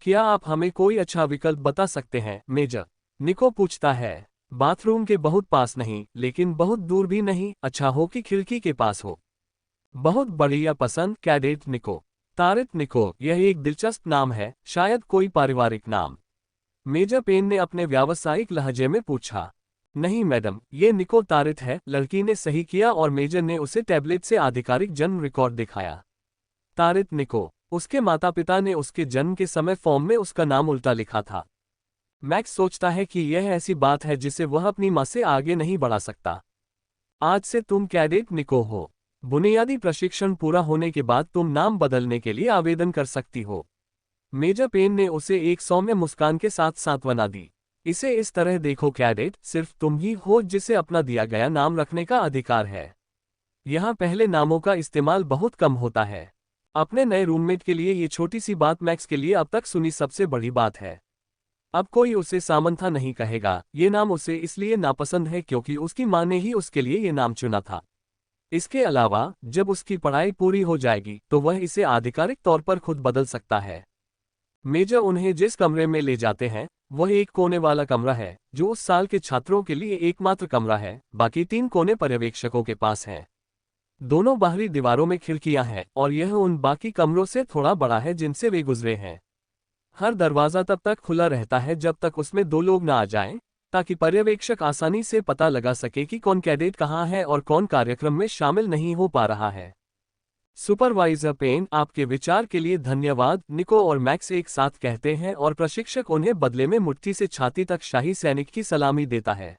क्या आप हमें कोई अच्छा विकल्प बता सकते हैं, मेजर? निको पूछता है। बाथरूम के बहुत पास नहीं, लेकिन बहुत दूर भी नहीं, अच्छा हो कि खिड़की के पास हो। बहुत बढ़िया पसंद, कैडेट निको। तारित निको, यह एक दिलचस्प नाम है, शायद कोई पारिवारिक नाम। मेजर पेन ने अपने व्यावसायिक लहजे में पूछा। नहीं मैडम, ये निको तारित है, लड़की ने सही किया और मेजर ने उसे टैबलेट से आधिकारिक जन्म रिकॉर्ड दिखाया। तारित निको, उसके माता पिता ने उसके जन्म के समय फॉर्म में उसका नाम उल्टा लिखा था। मैक्स सोचता है कि यह ऐसी बात है जिसे वह अपनी मां से आगे नहीं बढ़ा सकता। आज से तुम कैडेट निको हो। बुनियादी प्रशिक्षण पूरा होने के बाद तुम नाम बदलने के लिए आवेदन कर सकती हो। मेजर पेन ने उसे एक सौम्य मुस्कान के साथ सांत्वना दी। इसे इस तरह देखो कैडेट, सिर्फ तुम ही हो जिसे अपना दिया गया नाम रखने का अधिकार है। यहाँ पहले नामों का इस्तेमाल बहुत कम होता है। अपने नए रूममेट के लिए ये छोटी सी बात मैक्स के लिए अब तक सुनी सबसे बड़ी बात है। अब कोई उसे सामंथा नहीं कहेगा। ये नाम उसे इसलिए नापसंद है क्योंकि उसकी मां ने ही उसके लिए ये नाम चुना था। इसके अलावा जब उसकी पढ़ाई पूरी हो जाएगी तो वह इसे आधिकारिक तौर पर खुद बदल सकता है। मेजर उन्हें जिस कमरे में ले जाते हैं वह एक कोने वाला कमरा है जो उस साल के छात्रों के लिए एकमात्र कमरा है। बाकी 3 कोने पर्यवेक्षकों के पास हैं। दोनों बाहरी दीवारों में खिड़कियां हैं और यह उन बाकी कमरों से थोड़ा बड़ा है जिनसे वे गुजरे हैं। हर दरवाजा तब तक खुला रहता है जब तक उसमें 2 लोग न आ जाएं, ताकि पर्यवेक्षक आसानी से पता लगा सके कि कौन कैडेट कहाँ है और कौन कार्यक्रम में शामिल नहीं हो पा रहा है। सुपरवाइजर पेन, आपके विचार के लिए धन्यवाद, निको और मैक्स एक साथ कहते हैं और प्रशिक्षक उन्हें बदले में मुट्ठी से छाती तक शाही सैनिक की सलामी देता है।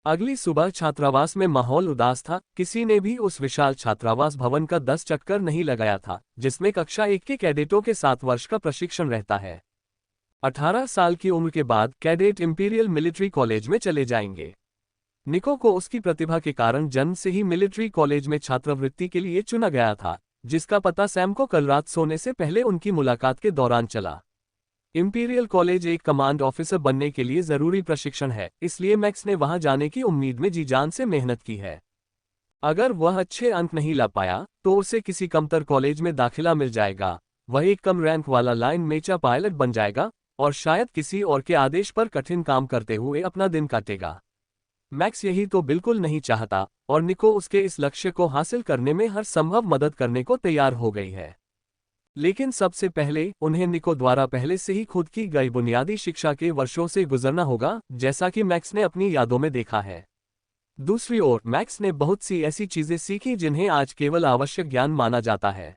अगली सुबह छात्रावास में माहौल उदास था। किसी ने भी उस विशाल छात्रावास भवन का 10 चक्कर नहीं लगाया था जिसमें कक्षा 1 के कैडेटों के 7 वर्ष का प्रशिक्षण रहता है। 18 साल की उम्र के बाद कैडेट इंपीरियल मिलिट्री कॉलेज में चले जाएंगे। निको को उसकी प्रतिभा के कारण जन्म से ही मिलिट्री कॉलेज में छात्रवृत्ति के लिए चुना गया था, जिसका पता सैम को कल रात सोने से पहले उनकी मुलाकात के दौरान चला। इंपीरियल कॉलेज एक कमांड ऑफिसर बनने के लिए जरूरी प्रशिक्षण है, इसलिए मैक्स ने वहां जाने की उम्मीद में जी जान से मेहनत की है। अगर वह अच्छे अंक नहीं ला पाया तो उसे किसी कमतर कॉलेज में दाखिला मिल जाएगा। वह एक कम रैंक वाला लाइन मेचा पायलट बन जाएगा और शायद किसी और के आदेश पर कठिन काम करते हुए अपना दिन काटेगा। मैक्स यही तो बिल्कुल नहीं चाहता और निको उसके इस लक्ष्य को हासिल करने में हर संभव मदद करने को तैयार हो गई है। लेकिन सबसे पहले उन्हें निको द्वारा पहले से ही खुद की गई बुनियादी शिक्षा के वर्षों से गुजरना होगा, जैसा कि मैक्स ने अपनी यादों में देखा है। दूसरी ओर मैक्स ने बहुत सी ऐसी चीजें सीखी जिन्हें आज केवल आवश्यक ज्ञान माना जाता है।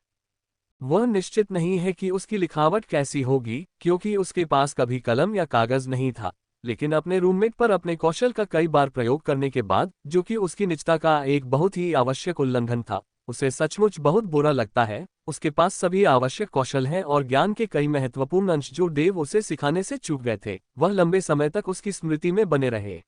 वह निश्चित नहीं है कि उसकी लिखावट कैसी होगी क्योंकि उसके पास कभी कलम या कागज नहीं था, लेकिन अपने रूममेट पर अपने कौशल का कई बार प्रयोग करने के बाद, जो कि उसकी निजता का एक बहुत ही आवश्यक उल्लंघन था, उसे सचमुच बहुत बुरा लगता है। उसके पास सभी आवश्यक कौशल हैं और ज्ञान के कई महत्वपूर्ण अंश जो डेव उसे सिखाने से चूक गए थे, वह लंबे समय तक उसकी स्मृति में बने रहे।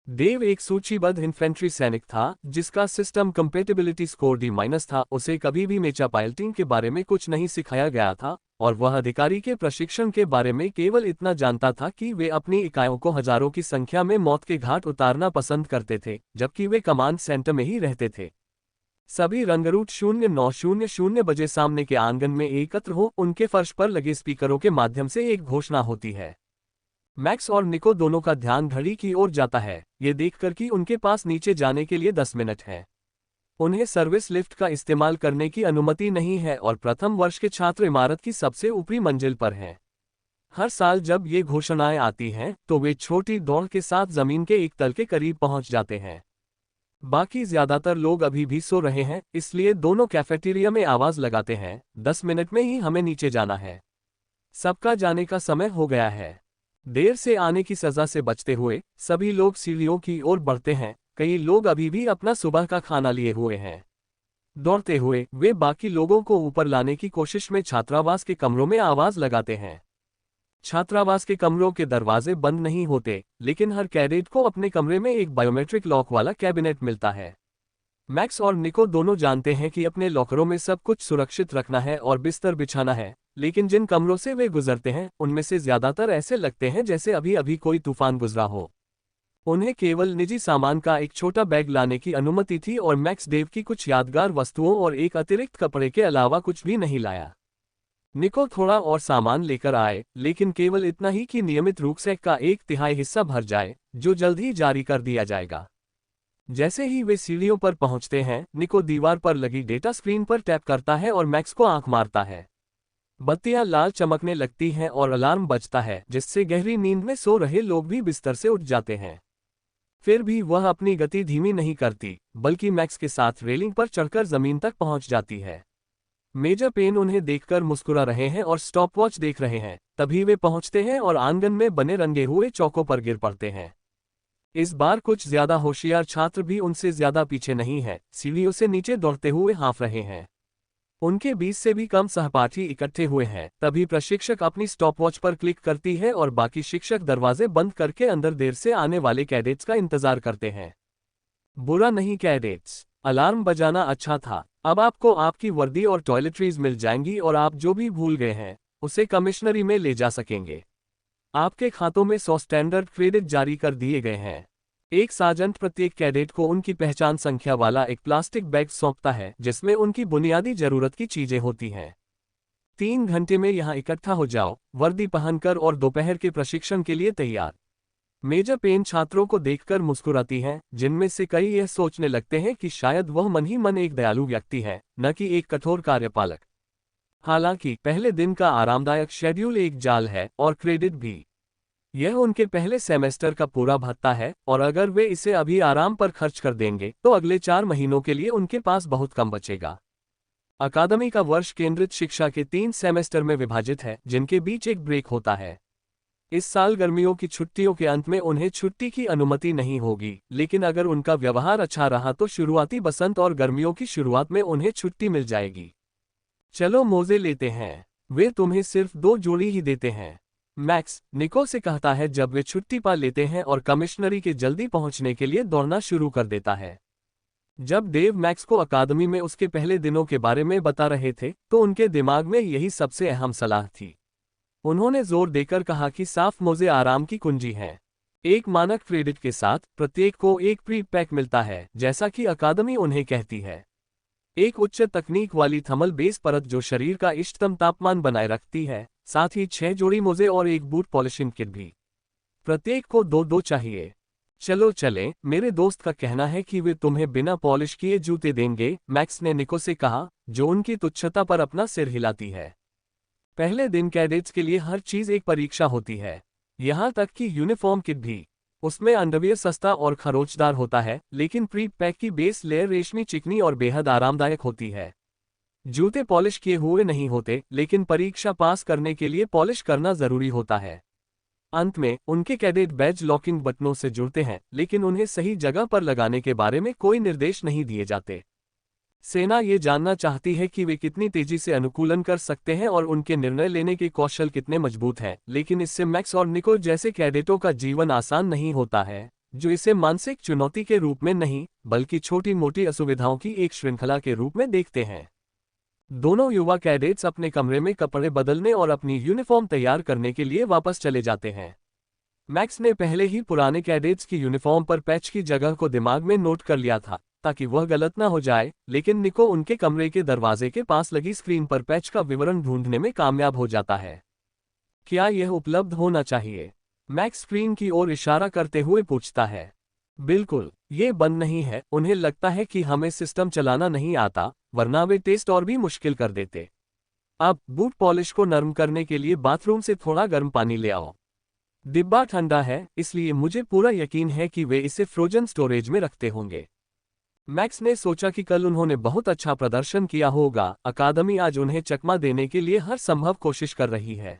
डेव एक सूचीबद्ध इन्फेंट्री सैनिक था जिसका सिस्टम कंपेटिबिलिटी स्कोर D- था। उसे कभी भी मेचा पायलटिंग के बारे में कुछ नहीं सिखाया गया था और वह अधिकारी के प्रशिक्षण के बारे में केवल इतना जानता था कि वे अपनी इकाइयों को हजारों की संख्या में मौत के घाट उतारना पसंद करते थे, जबकि वे कमांड सेंटर में ही रहते थे। सभी रंगरूट 0900 बजे सामने के आंगन में एकत्र हो, उनके फर्श पर लगे स्पीकरों के माध्यम से एक घोषणा होती है। मैक्स और निको दोनों का ध्यान घड़ी की ओर जाता है, ये देखकर कि उनके पास नीचे जाने के लिए 10 मिनट है। उन्हें सर्विस लिफ्ट का इस्तेमाल करने की अनुमति नहीं है और प्रथम वर्ष के छात्र इमारत की सबसे ऊपरी मंजिल पर हैं। हर साल जब ये घोषणाएं आती हैं तो वे छोटी दौड़ के साथ जमीन के एक तल के करीब पहुंच जाते हैं। बाकी ज्यादातर लोग अभी भी सो रहे हैं, इसलिए दोनों कैफेटेरिया में आवाज लगाते हैं, 10 मिनट में ही हमें नीचे जाना है। सबका जाने का समय हो गया है। देर से आने की सजा से बचते हुए सभी लोग सीढ़ियों की ओर बढ़ते हैं। कई लोग अभी भी अपना सुबह का खाना लिए हुए हैं। दौड़ते हुए वे बाकी लोगों को ऊपर लाने की कोशिश में छात्रावास के कमरों में आवाज लगाते हैं। छात्रावास के कमरों के दरवाजे बंद नहीं होते, लेकिन हर कैडेट को अपने कमरे में एक बायोमेट्रिक लॉक वाला कैबिनेट मिलता है। मैक्स और निको दोनों जानते हैं कि अपने लॉकरों में सब कुछ सुरक्षित रखना है और बिस्तर बिछाना है, लेकिन जिन कमरों से वे गुजरते हैं उनमें से ज्यादातर ऐसे लगते हैं जैसे अभी अभी कोई तूफान गुजरा हो। उन्हें केवल निजी सामान का एक छोटा बैग लाने की अनुमति थी और मैक्स डेव की कुछ यादगार वस्तुओं और एक अतिरिक्त कपड़े के अलावा कुछ भी नहीं लाया। निको थोड़ा और सामान लेकर आए, लेकिन केवल इतना ही कि नियमित रुकसैक का 1/3 हिस्सा भर जाए, जो जल्द ही जारी कर दिया जाएगा। जैसे ही वे सीढ़ियों पर पहुंचते हैं, निको दीवार पर लगी डेटा स्क्रीन पर टैप करता है और मैक्स को आंख मारता है। बत्तियां लाल चमकने लगती हैं और अलार्म बजता है, जिससे गहरी नींद में सो रहे लोग भी बिस्तर से उठ जाते हैं। फिर भी वह अपनी गति धीमी नहीं करती, बल्कि मैक्स के साथ रेलिंग पर चढ़कर जमीन तक पहुंच जाती है। मेजर पेन उन्हें देखकर मुस्कुरा रहे हैं और स्टॉपवॉच देख रहे हैं। तभी वे पहुंचते हैं और आंगन में बने रंगे हुए चौकों पर गिर पड़ते हैं। इस बार कुछ ज्यादा होशियार छात्र भी उनसे ज्यादा पीछे नहीं है, सीढ़ियों से नीचे दौड़ते हुए हाँफ रहे हैं। उनके 20 से भी कम सहपाठी इकट्ठे हुए हैं। तभी प्रशिक्षक अपनी स्टॉपवॉच पर क्लिक करती है और बाकी शिक्षक दरवाजे बंद करके अंदर देर से आने वाले कैडेट्स का इंतजार करते हैं। बुरा नहीं कैडेट्स, अलार्म बजाना अच्छा था। अब आपको आपकी वर्दी और टॉयलेटरीज मिल जाएंगी और आप जो भी भूल गए हैं उसे कमिश्नरी में ले जा सकेंगे। आपके खातों में 100 स्टैंडर्ड क्रेडिट जारी कर दिए गए हैं। एक सार्जेंट प्रत्येक कैडेट को उनकी पहचान संख्या वाला एक प्लास्टिक बैग सौंपता है, जिसमें उनकी बुनियादी जरूरत की चीजें होती हैं। 3 घंटे में यहाँ इकट्ठा हो जाओ, वर्दी पहनकर और दोपहर के प्रशिक्षण के लिए तैयार। मेजर पेन छात्रों को देखकर मुस्कुराती हैं, जिनमें से कई यह सोचने लगते हैं कि शायद वह मन ही मन एक दयालु व्यक्ति है, न कि एक कठोर कार्यपालक। हालांकि पहले दिन का आरामदायक शेड्यूल एक जाल है और क्रेडिट भी। यह उनके पहले सेमेस्टर का पूरा भत्ता है और अगर वे इसे अभी आराम पर खर्च कर देंगे तो अगले 4 महीनों के लिए उनके पास बहुत कम बचेगा। अकादमी का वर्ष केंद्रित शिक्षा के 3 सेमेस्टर में विभाजित है, जिनके बीच एक ब्रेक होता है। इस साल गर्मियों की छुट्टियों के अंत में उन्हें छुट्टी की अनुमति नहीं होगी, लेकिन अगर उनका व्यवहार अच्छा रहा तो शुरुआती बसंत और गर्मियों की शुरुआत में उन्हें छुट्टी मिल जाएगी। चलो मोजे लेते हैं, वे तुम्हें सिर्फ 2 जोड़ी ही देते हैं, मैक्स निको से कहता है जब वे छुट्टी पा लेते हैं और कमिश्नरी के जल्दी पहुंचने के लिए दौड़ना शुरू कर देता है। जब डेव मैक्स को अकादमी में उसके पहले दिनों के बारे में बता रहे थे तो उनके दिमाग में यही सबसे अहम सलाह थी। उन्होंने जोर देकर कहा कि साफ मोजे आराम की कुंजी हैं। एक मानक क्रेडिट के साथ प्रत्येक को एक प्री पैक मिलता है, जैसा कि अकादमी उन्हें कहती है। एक उच्च तकनीक वाली थर्मल बेस परत जो शरीर का इष्टतम तापमान बनाए रखती है, साथ ही 6 जोड़ी मोजे और एक बूट पॉलिशिंग किट भी। प्रत्येक को 2-2 चाहिए। चलो चलें, मेरे दोस्त का कहना है कि वे तुम्हें बिना पॉलिश किए जूते देंगे, मैक्स ने निको से कहा, जो उनकी तुच्छता पर अपना सिर हिलाती है। पहले दिन कैडेट्स के लिए हर चीज एक परीक्षा होती है, यहाँ तक कि यूनिफॉर्म किट भी। उसमें अंडरवियर सस्ता और खरोचदार होता है, लेकिन प्री पैक की बेस लेयर रेशमी, चिकनी और बेहद आरामदायक होती है। जूते पॉलिश किए हुए नहीं होते, लेकिन परीक्षा पास करने के लिए पॉलिश करना जरूरी होता है। अंत में उनके कैडेट बैज लॉकिंग बटनों से जुड़ते हैं, लेकिन उन्हें सही जगह पर लगाने के बारे में कोई निर्देश नहीं दिए जाते। सेना ये जानना चाहती है कि वे कितनी तेजी से अनुकूलन कर सकते हैं और उनके निर्णय लेने के कौशल कितने मजबूत हैं, लेकिन इससे मैक्स और निको जैसे कैडेटों का जीवन आसान नहीं होता है, जो इसे मानसिक चुनौती के रूप में नहीं, बल्कि छोटी मोटी असुविधाओं की एक श्रृंखला के रूप में देखते हैं। दोनों युवा कैडेट्स अपने कमरे में कपड़े बदलने और अपनी यूनिफॉर्म तैयार करने के लिए वापस चले जाते हैं। मैक्स ने पहले ही पुराने कैडेट्स की यूनिफॉर्म पर पैच की जगह को दिमाग में नोट कर लिया था, ताकि वह गलत ना हो जाए, लेकिन निको उनके कमरे के दरवाजे के पास लगी स्क्रीन पर पैच का विवरण ढूंढने में कामयाब हो जाता है। क्या यह उपलब्ध होना चाहिए? मैक्स स्क्रीन की ओर इशारा करते हुए पूछता है। बिल्कुल, ये बंद नहीं है। उन्हें लगता है कि हमें सिस्टम चलाना नहीं आता, वरना वे टेस्ट और भी मुश्किल कर देते। अब बूट पॉलिश को नरम करने के लिए बाथरूम से थोड़ा गर्म पानी ले आओ। डिब्बा ठंडा है, इसलिए मुझे पूरा यकीन है कि वे इसे फ्रोजन स्टोरेज में रखते होंगे। मैक्स ने सोचा कि कल उन्होंने बहुत अच्छा प्रदर्शन किया होगा। अकादमी आज उन्हें चकमा देने के लिए हर संभव कोशिश कर रही है,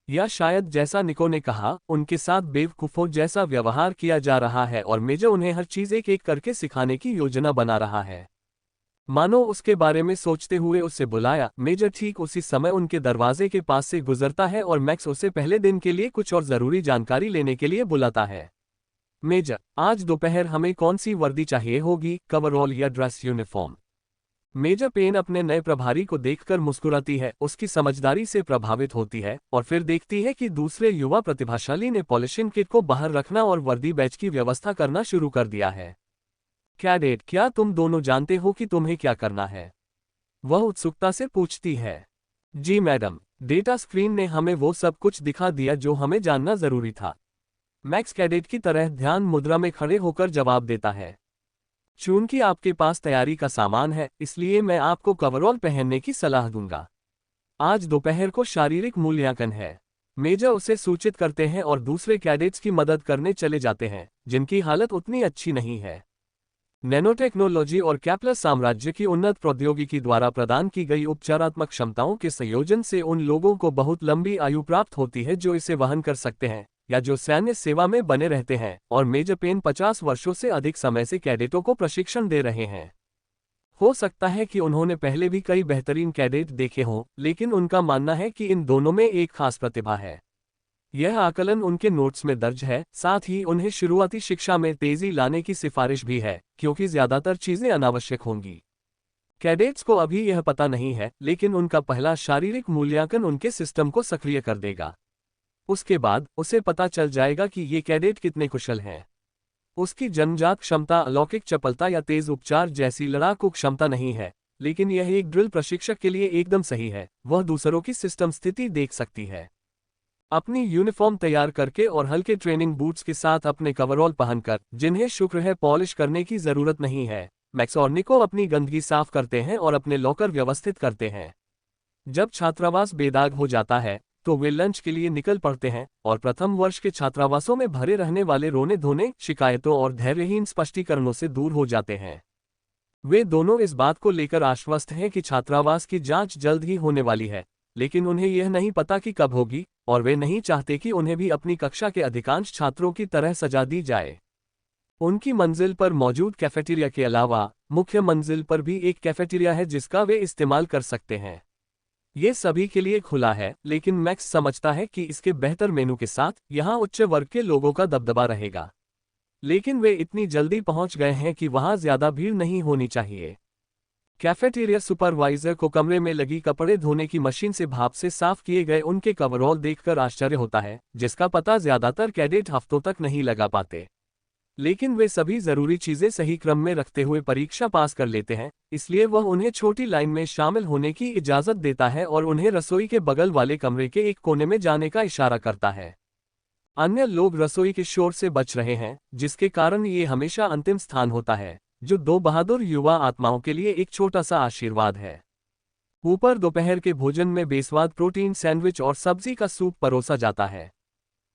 या शायद जैसा निको ने कहा, उनके साथ बेवकूफों जैसा व्यवहार किया जा रहा है और मेजर उन्हें हर चीज एक एक करके सिखाने की योजना बना रहा है। मानो उसके बारे में सोचते हुए उसे बुलाया। मेजर ठीक उसी समय उनके दरवाजे के पास से गुजरता है और मैक्स उसे पहले दिन के लिए कुछ और जरूरी जानकारी लेने के लिए बुलाता है। मेजर, आज दोपहर हमें कौन सी वर्दी चाहिए होगी, कवरऑल या ड्रेस यूनिफॉर्म? मेजर पेन अपने नए प्रभारी को देखकर मुस्कुराती है, उसकी समझदारी से प्रभावित होती है और फिर देखती है कि दूसरे युवा प्रतिभाशाली ने पॉलिशिंग किट को बाहर रखना और वर्दी बैच की व्यवस्था करना शुरू कर दिया है। कैडेट, क्या तुम दोनों जानते हो कि तुम्हें क्या करना है? वह उत्सुकता से पूछती है। जी मैडम, डेटा स्क्रीन ने हमें वो सब कुछ दिखा दिया जो हमें जानना जरूरी था। मैक्स कैडेट की तरह ध्यान मुद्रा में खड़े होकर जवाब देता है। चूंकि आपके पास तैयारी का सामान है, इसलिए मैं आपको कवरऑल पहनने की सलाह दूंगा। आज दोपहर को शारीरिक मूल्यांकन है। मेजर उसे सूचित करते हैं और दूसरे कैडेट्स की मदद करने चले जाते हैं, जिनकी हालत उतनी अच्छी नहीं है। नैनोटेक्नोलॉजी और कैप्लर साम्राज्य की उन्नत प्रौद्योगिकी द्वारा प्रदान की गई उपचारात्मक क्षमताओं के संयोजन से उन लोगों को बहुत लंबी आयु प्राप्त होती है जो इसे वहन कर सकते हैं या जो सैन्य सेवा में बने रहते हैं, और मेजर पेन 50 वर्षों से अधिक समय से कैडेटों को प्रशिक्षण दे रहे हैं। हो सकता है कि उन्होंने पहले भी कई बेहतरीन कैडेट देखे हों, लेकिन उनका मानना है कि इन दोनों में एक खास प्रतिभा है। यह आकलन उनके नोट्स में दर्ज है, साथ ही उन्हें शुरुआती शिक्षा में तेजी लाने की सिफारिश भी है, क्योंकि ज्यादातर चीजें अनावश्यक होंगी। कैडेट्स को अभी यह पता नहीं है, लेकिन उनका पहला शारीरिक मूल्यांकन उनके सिस्टम को सक्रिय कर देगा। उसके बाद उसे पता चल जाएगा कि ये कैडेट कितने कुशल हैं। उसकी जन्मजात क्षमता अलौकिक चपलता या तेज उपचार जैसी लड़ाकू क्षमता नहीं है, लेकिन यह एक ड्रिल प्रशिक्षक के लिए एकदम सही है। वह दूसरों की सिस्टम स्थिति देख सकती है। अपनी यूनिफॉर्म तैयार करके और हल्के ट्रेनिंग बूट्स के साथ अपने कवरऑल पहनकर, जिन्हें शुक्र है पॉलिश करने की जरूरत नहीं है, मैक्स और निको अपनी गंदगी साफ करते हैं और अपने लॉकर व्यवस्थित करते हैं। जब छात्रावास बेदाग हो जाता है तो वे लंच के लिए निकल पड़ते हैं और प्रथम वर्ष के छात्रावासों में भरे रहने वाले रोने धोने, शिकायतों और धैर्यहीन स्पष्टीकरणों से दूर हो जाते हैं। वे दोनों इस बात को लेकर आश्वस्त हैं कि छात्रावास की जांच जल्द ही होने वाली है, लेकिन उन्हें यह नहीं पता कि कब होगी, और वे नहीं चाहते कि उन्हें भी अपनी कक्षा के अधिकांश छात्रों की तरह सजा दी जाए। उनकी मंजिल पर मौजूद कैफेटेरिया के अलावा मुख्य मंजिल पर भी एक कैफेटेरिया है जिसका वे इस्तेमाल कर सकते हैं। ये सभी के लिए खुला है, लेकिन मैक्स समझता है कि इसके बेहतर मेनू के साथ यहाँ उच्च वर्ग के लोगों का दबदबा रहेगा। लेकिन वे इतनी जल्दी पहुंच गए हैं कि वहां ज्यादा भीड़ नहीं होनी चाहिए। कैफेटेरिया सुपरवाइजर को कमरे में लगी कपड़े धोने की मशीन से भाप से साफ किए गए उनके कवरऑल देखकर आश्चर्य होता है, जिसका पता ज्यादातर कैडेट हफ्तों तक नहीं लगा पाते। लेकिन वे सभी जरूरी चीजें सही क्रम में रखते हुए परीक्षा पास कर लेते हैं, इसलिए वह उन्हें छोटी लाइन में शामिल होने की इजाजत देता है और उन्हें रसोई के बगल वाले कमरे के एक कोने में जाने का इशारा करता है। अन्य लोग रसोई के शोर से बच रहे हैं, जिसके कारण ये हमेशा अंतिम स्थान होता है, जो दो बहादुर युवा आत्माओं के लिए एक छोटा सा आशीर्वाद है। ऊपर दोपहर के भोजन में बेस्वाद प्रोटीन सैंडविच और सब्जी का सूप परोसा जाता है।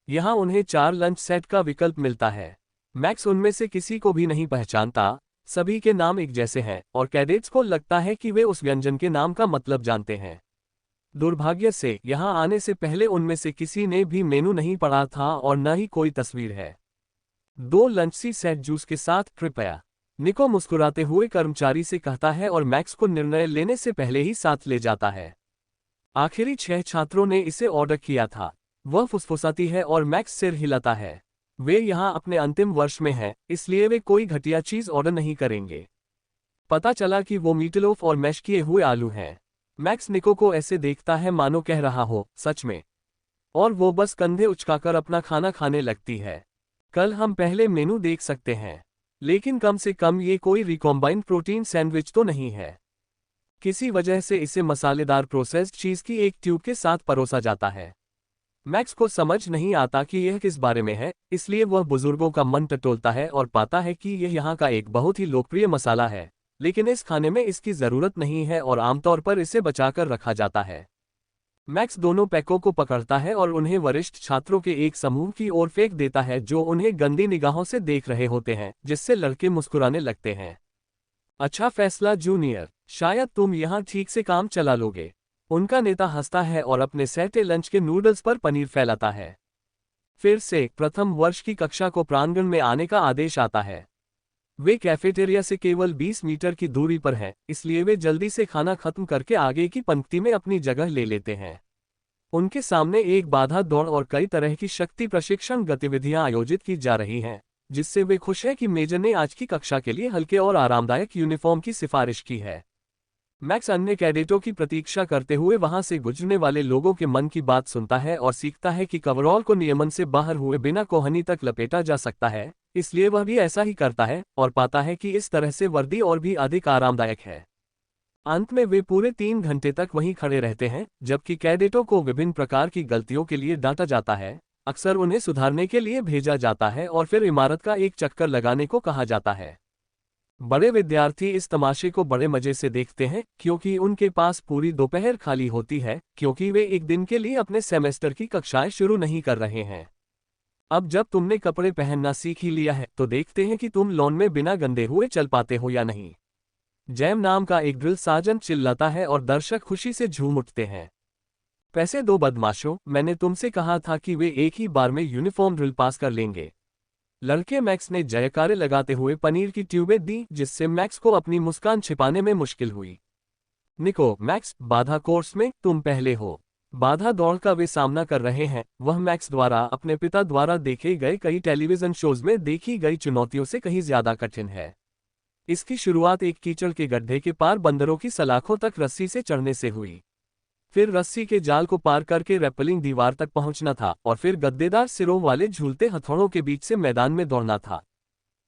यहाँ उन्हें 4 लंच सेट का विकल्प मिलता है। मैक्स उनमें से किसी को भी नहीं पहचानता, सभी के नाम एक जैसे हैं और कैडेट्स को लगता है कि वे उस व्यंजन के नाम का मतलब जानते हैं। दुर्भाग्य से यहाँ आने से पहले उनमें से किसी ने भी मेनू नहीं पढ़ा था और न ही कोई तस्वीर है। 2 लंच सी सेट जूस के साथ कृपया, निको मुस्कुराते हुए कर्मचारी से कहता है और मैक्स को निर्णय लेने से पहले ही साथ ले जाता है। आखिरी 6 छात्रों ने इसे ऑर्डर किया था। वह फुसफुसाती है और मैक्स सिर हिलाता है। वे यहाँ अपने अंतिम वर्ष में हैं, इसलिए वे कोई घटिया चीज ऑर्डर नहीं करेंगे। पता चला कि वो मीटलोफ और मैश किए हुए आलू हैं। मैक्स निको को ऐसे देखता है मानो कह रहा हो, सच में, और वो बस कंधे उचकाकर अपना खाना खाने लगती है। कल हम पहले मेनू देख सकते हैं, लेकिन कम से कम ये कोई रिकॉम्बाइंड प्रोटीन सैंडविच तो नहीं है। किसी वजह से इसे मसालेदार प्रोसेस्ड चीज की एक ट्यूब के साथ परोसा जाता है। मैक्स को समझ नहीं आता कि यह किस बारे में है, इसलिए वह बुजुर्गों का मन टटोलता है और पाता है कि यह यहाँ का एक बहुत ही लोकप्रिय मसाला है, लेकिन इस खाने में इसकी जरूरत नहीं है और आमतौर पर इसे बचाकर रखा जाता है। मैक्स दोनों पैकों को पकड़ता है और उन्हें वरिष्ठ छात्रों के एक समूह की ओर फेंक देता है जो उन्हें गंदी निगाहों से देख रहे होते हैं, जिससे लड़के मुस्कुराने लगते हैं। अच्छा फैसला जूनियर, शायद तुम यहाँ ठीक से काम चला लोगे। उनका नेता हंसता है और अपने सहते लंच के नूडल्स पर पनीर फैलाता है। फिर से प्रथम वर्ष की कक्षा को प्रांगण में आने का आदेश आता है। वे कैफेटेरिया से केवल 20 मीटर की दूरी पर हैं, इसलिए वे जल्दी से खाना खत्म करके आगे की पंक्ति में अपनी जगह ले लेते हैं। उनके सामने एक बाधा दौड़ और कई तरह की शक्ति प्रशिक्षण गतिविधियां आयोजित की जा रही हैं, जिससे वे खुश हैं कि मेजर ने आज की कक्षा के लिए हल्के और आरामदायक यूनिफॉर्म की सिफारिश की है। मैक्स अन्य कैडेटों की प्रतीक्षा करते हुए वहां से गुजरने वाले लोगों के मन की बात सुनता है और सीखता है कि कवरऑल को नियमन से बाहर हुए बिना कोहनी तक लपेटा जा सकता है, इसलिए वह भी ऐसा ही करता है और पाता है कि इस तरह से वर्दी और भी अधिक आरामदायक है। अंत में वे पूरे 3 घंटे तक वहीं खड़े रहते हैं, जबकि कैडेटों को विभिन्न प्रकार की गलतियों के लिए डांटा जाता है, अक्सर उन्हें सुधारने के लिए भेजा जाता है और फिर इमारत का एक चक्कर लगाने को कहा जाता है। बड़े विद्यार्थी इस तमाशे को बड़े मजे से देखते हैं क्योंकि उनके पास पूरी दोपहर खाली होती है, क्योंकि वे एक दिन के लिए अपने सेमेस्टर की कक्षाएं शुरू नहीं कर रहे हैं। अब जब तुमने कपड़े पहनना सीख ही लिया है तो देखते हैं कि तुम लॉन में बिना गंदे हुए चल पाते हो या नहीं। जैम नाम का एक ड्रिल सार्जेंट चिल्लाता है और दर्शक खुशी से झूम उठते हैं। पैसे दो बदमाशों, मैंने तुमसे कहा था कि वे एक ही बार में यूनिफॉर्म ड्रिल पास कर लेंगे। लड़के मैक्स ने जयकारे लगाते हुए पनीर की ट्यूबें दी, जिससे मैक्स को अपनी मुस्कान छिपाने में मुश्किल हुई। निको, मैक्स, बाधा कोर्स में तुम पहले हो। बाधा दौड़ का वे सामना कर रहे हैं, वह मैक्स द्वारा अपने पिता द्वारा देखे गए कई टेलीविजन शोज में देखी गई चुनौतियों से कहीं ज्यादा कठिन है। इसकी शुरुआत एक कीचड़ के गड्ढे के पार बंदरों की सलाखों तक रस्सी से चढ़ने से हुई। फिर रस्सी के जाल को पार करके रैपलिंग दीवार तक पहुंचना था और फिर गद्देदार सिरों वाले झूलते हथौड़ों के बीच से मैदान में दौड़ना था।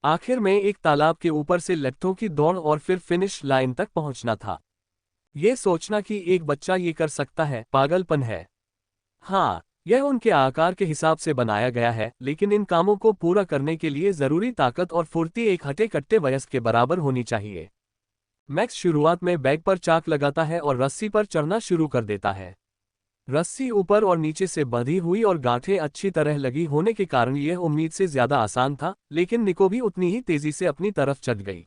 आखिर में एक तालाब के ऊपर से लट्ठों की दौड़ और फिर फिनिश लाइन तक पहुंचना था। ये सोचना कि एक बच्चा ये कर सकता है, पागलपन है। हाँ, यह उनके आकार के हिसाब से बनाया गया है, लेकिन इन कामों को पूरा करने के लिए जरूरी ताकत और फुर्ती एक हटे कट्टे वयस्क के बराबर होनी चाहिए। मैक्स शुरुआत में बैग पर चाक लगाता है और रस्सी पर चढ़ना शुरू कर देता है। रस्सी ऊपर और नीचे से बंधी हुई और गांठें अच्छी तरह लगी होने के कारण यह उम्मीद से ज्यादा आसान था, लेकिन निको भी उतनी ही तेजी से अपनी तरफ चढ़ गई।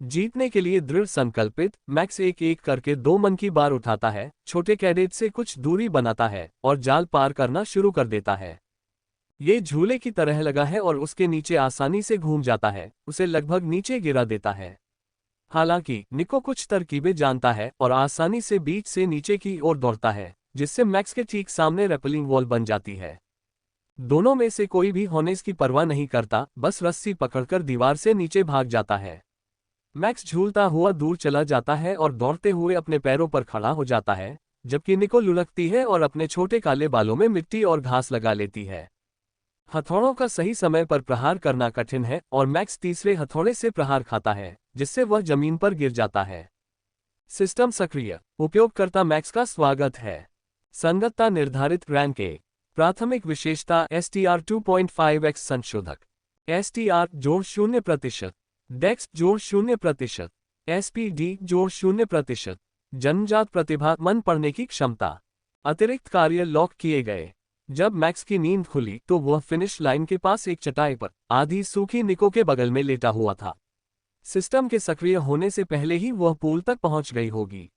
जीतने के लिए दृढ़ संकल्पित, मैक्स एक एक करके 2 मन की बार उठाता है, छोटे कैडेट से कुछ दूरी बनाता है और जाल पार करना शुरू कर देता है। ये झूले की तरह लगा है और उसके नीचे आसानी से घूम जाता है, उसे लगभग नीचे गिरा देता है। हालांकि निको कुछ तरकीबें जानता है और आसानी से बीच से नीचे की ओर दौड़ता है, जिससे मैक्स के ठीक सामने रैपलिंग वॉल बन जाती है। दोनों में से कोई भी होने की परवाह नहीं करता, बस रस्सी पकड़कर दीवार से नीचे भाग जाता है। मैक्स झूलता हुआ दूर चला जाता है और दौड़ते हुए अपने पैरों पर खड़ा हो जाता है, जबकि निको लुढ़कती है और अपने छोटे काले बालों में मिट्टी और घास लगा लेती है। हथौड़ों का सही समय पर प्रहार करना कठिन है और मैक्स तीसरे हथौड़े से प्रहार खाता है, जिससे वह जमीन पर गिर जाता है। सिस्टम सक्रिय। उपयोगकर्ता मैक्स का स्वागत है। संगतता निर्धारित रैंक ए। प्राथमिक विशेषता STR 2.5x संशोधक। STR जोड़ 0%। डेक्स जोड़ 0%। SPD जोड़ 0%। जन्मजात प्रतिभा मन पढ़ने की क्षमता। अतिरिक्त कार्य लॉक किए गए। जब मैक्स की नींद खुली तो वह फिनिश लाइन के पास एक चटाई पर आधी सूखी निको के बगल में लेटा हुआ था। सिस्टम के सक्रिय होने से पहले ही वह पूल तक पहुंच गई होगी।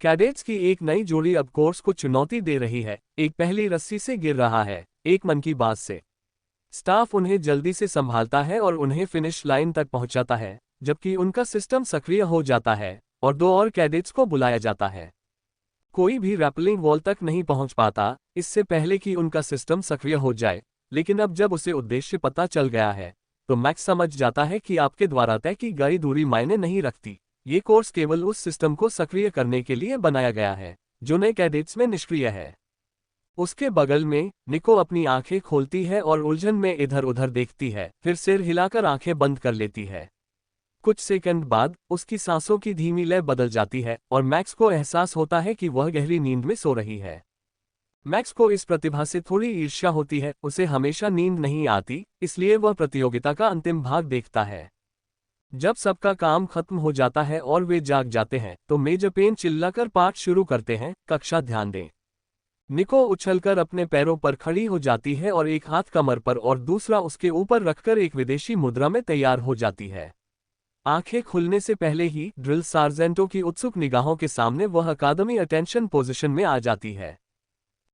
कैडेट्स की एक नई जोड़ी अब कोर्स को चुनौती दे रही है, एक पहली रस्सी से गिर रहा है, एक मन की बात से। स्टाफ उन्हें जल्दी से संभालता है और उन्हें फिनिश लाइन तक पहुंचाता है, जबकि उनका सिस्टम सक्रिय हो जाता है और 2 और कैडेट्स को बुलाया जाता है। कोई भी रैपलिंग वॉल तक नहीं पहुंच पाता इससे पहले कि उनका सिस्टम सक्रिय हो जाए, लेकिन अब जब उसे उद्देश्य पता चल गया है तो मैक्स समझ जाता है कि आपके द्वारा तय की गई दूरी मायने नहीं रखती। ये कोर्स केवल उस सिस्टम को सक्रिय करने के लिए बनाया गया है जो नए कैडेट्स में निष्क्रिय है। उसके बगल में निको अपनी आंखें खोलती है और उलझन में इधर उधर देखती है, फिर सिर हिलाकर आंखें बंद कर लेती है। कुछ सेकंड बाद उसकी सांसों की धीमी लय बदल जाती है और मैक्स को एहसास होता है कि वह गहरी नींद में सो रही है। मैक्स को इस प्रतिभा से थोड़ी ईर्ष्या होती है, उसे हमेशा नींद नहीं आती, इसलिए वह प्रतियोगिता का अंतिम भाग देखता है। जब सबका काम खत्म हो जाता है और वे जाग जाते हैं तो मेजर पेन चिल्लाकर पाठ शुरू करते हैं, कक्षा ध्यान दें। निको उछलकर अपने पैरों पर खड़ी हो जाती है और एक हाथ कमर पर और दूसरा उसके ऊपर रखकर एक विदेशी मुद्रा में तैयार हो जाती है। आंखें खुलने से पहले ही ड्रिल सार्जेंटों की उत्सुक निगाहों के सामने वह अकादमी अटेंशन पोजीशन में आ जाती है।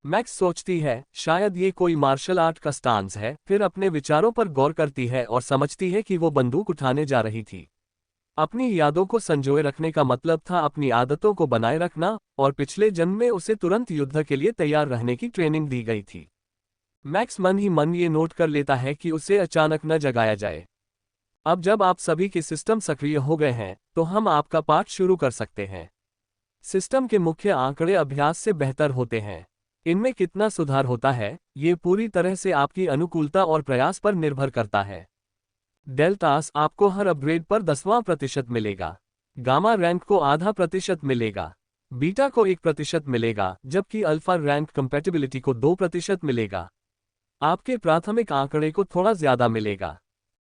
मैक्स सोचती है शायद ये कोई मार्शल आर्ट का स्टांस है, फिर अपने विचारों पर गौर करती है और समझती है कि वो बंदूक उठाने जा रही थी। अपनी यादों को संजोए रखने का मतलब था अपनी आदतों को बनाए रखना, और पिछले जन्म में उसे तुरंत युद्ध के लिए तैयार रहने की ट्रेनिंग दी गई थी। मैक्स मन ही मन ये नोट कर लेता है कि उसे अचानक न जगाया जाए। अब जब आप सभी के सिस्टम सक्रिय हो गए हैं, तो हम आपका पाठ शुरू कर सकते हैं। सिस्टम के मुख्य आंकड़े अभ्यास से बेहतर होते हैं। इनमें कितना सुधार होता है, ये पूरी तरह से आपकी अनुकूलता और प्रयास पर निर्भर करता है। डेल्टास आपको हर अपग्रेड पर 10% मिलेगा। गामा रैंक को ½ मिलेगा। बीटा को 1% मिलेगा, जबकि अल्फा रैंक कंपैटिबिलिटी को 2% मिलेगा। आपके प्राथमिक आंकड़े को थोड़ा ज्यादा मिलेगा।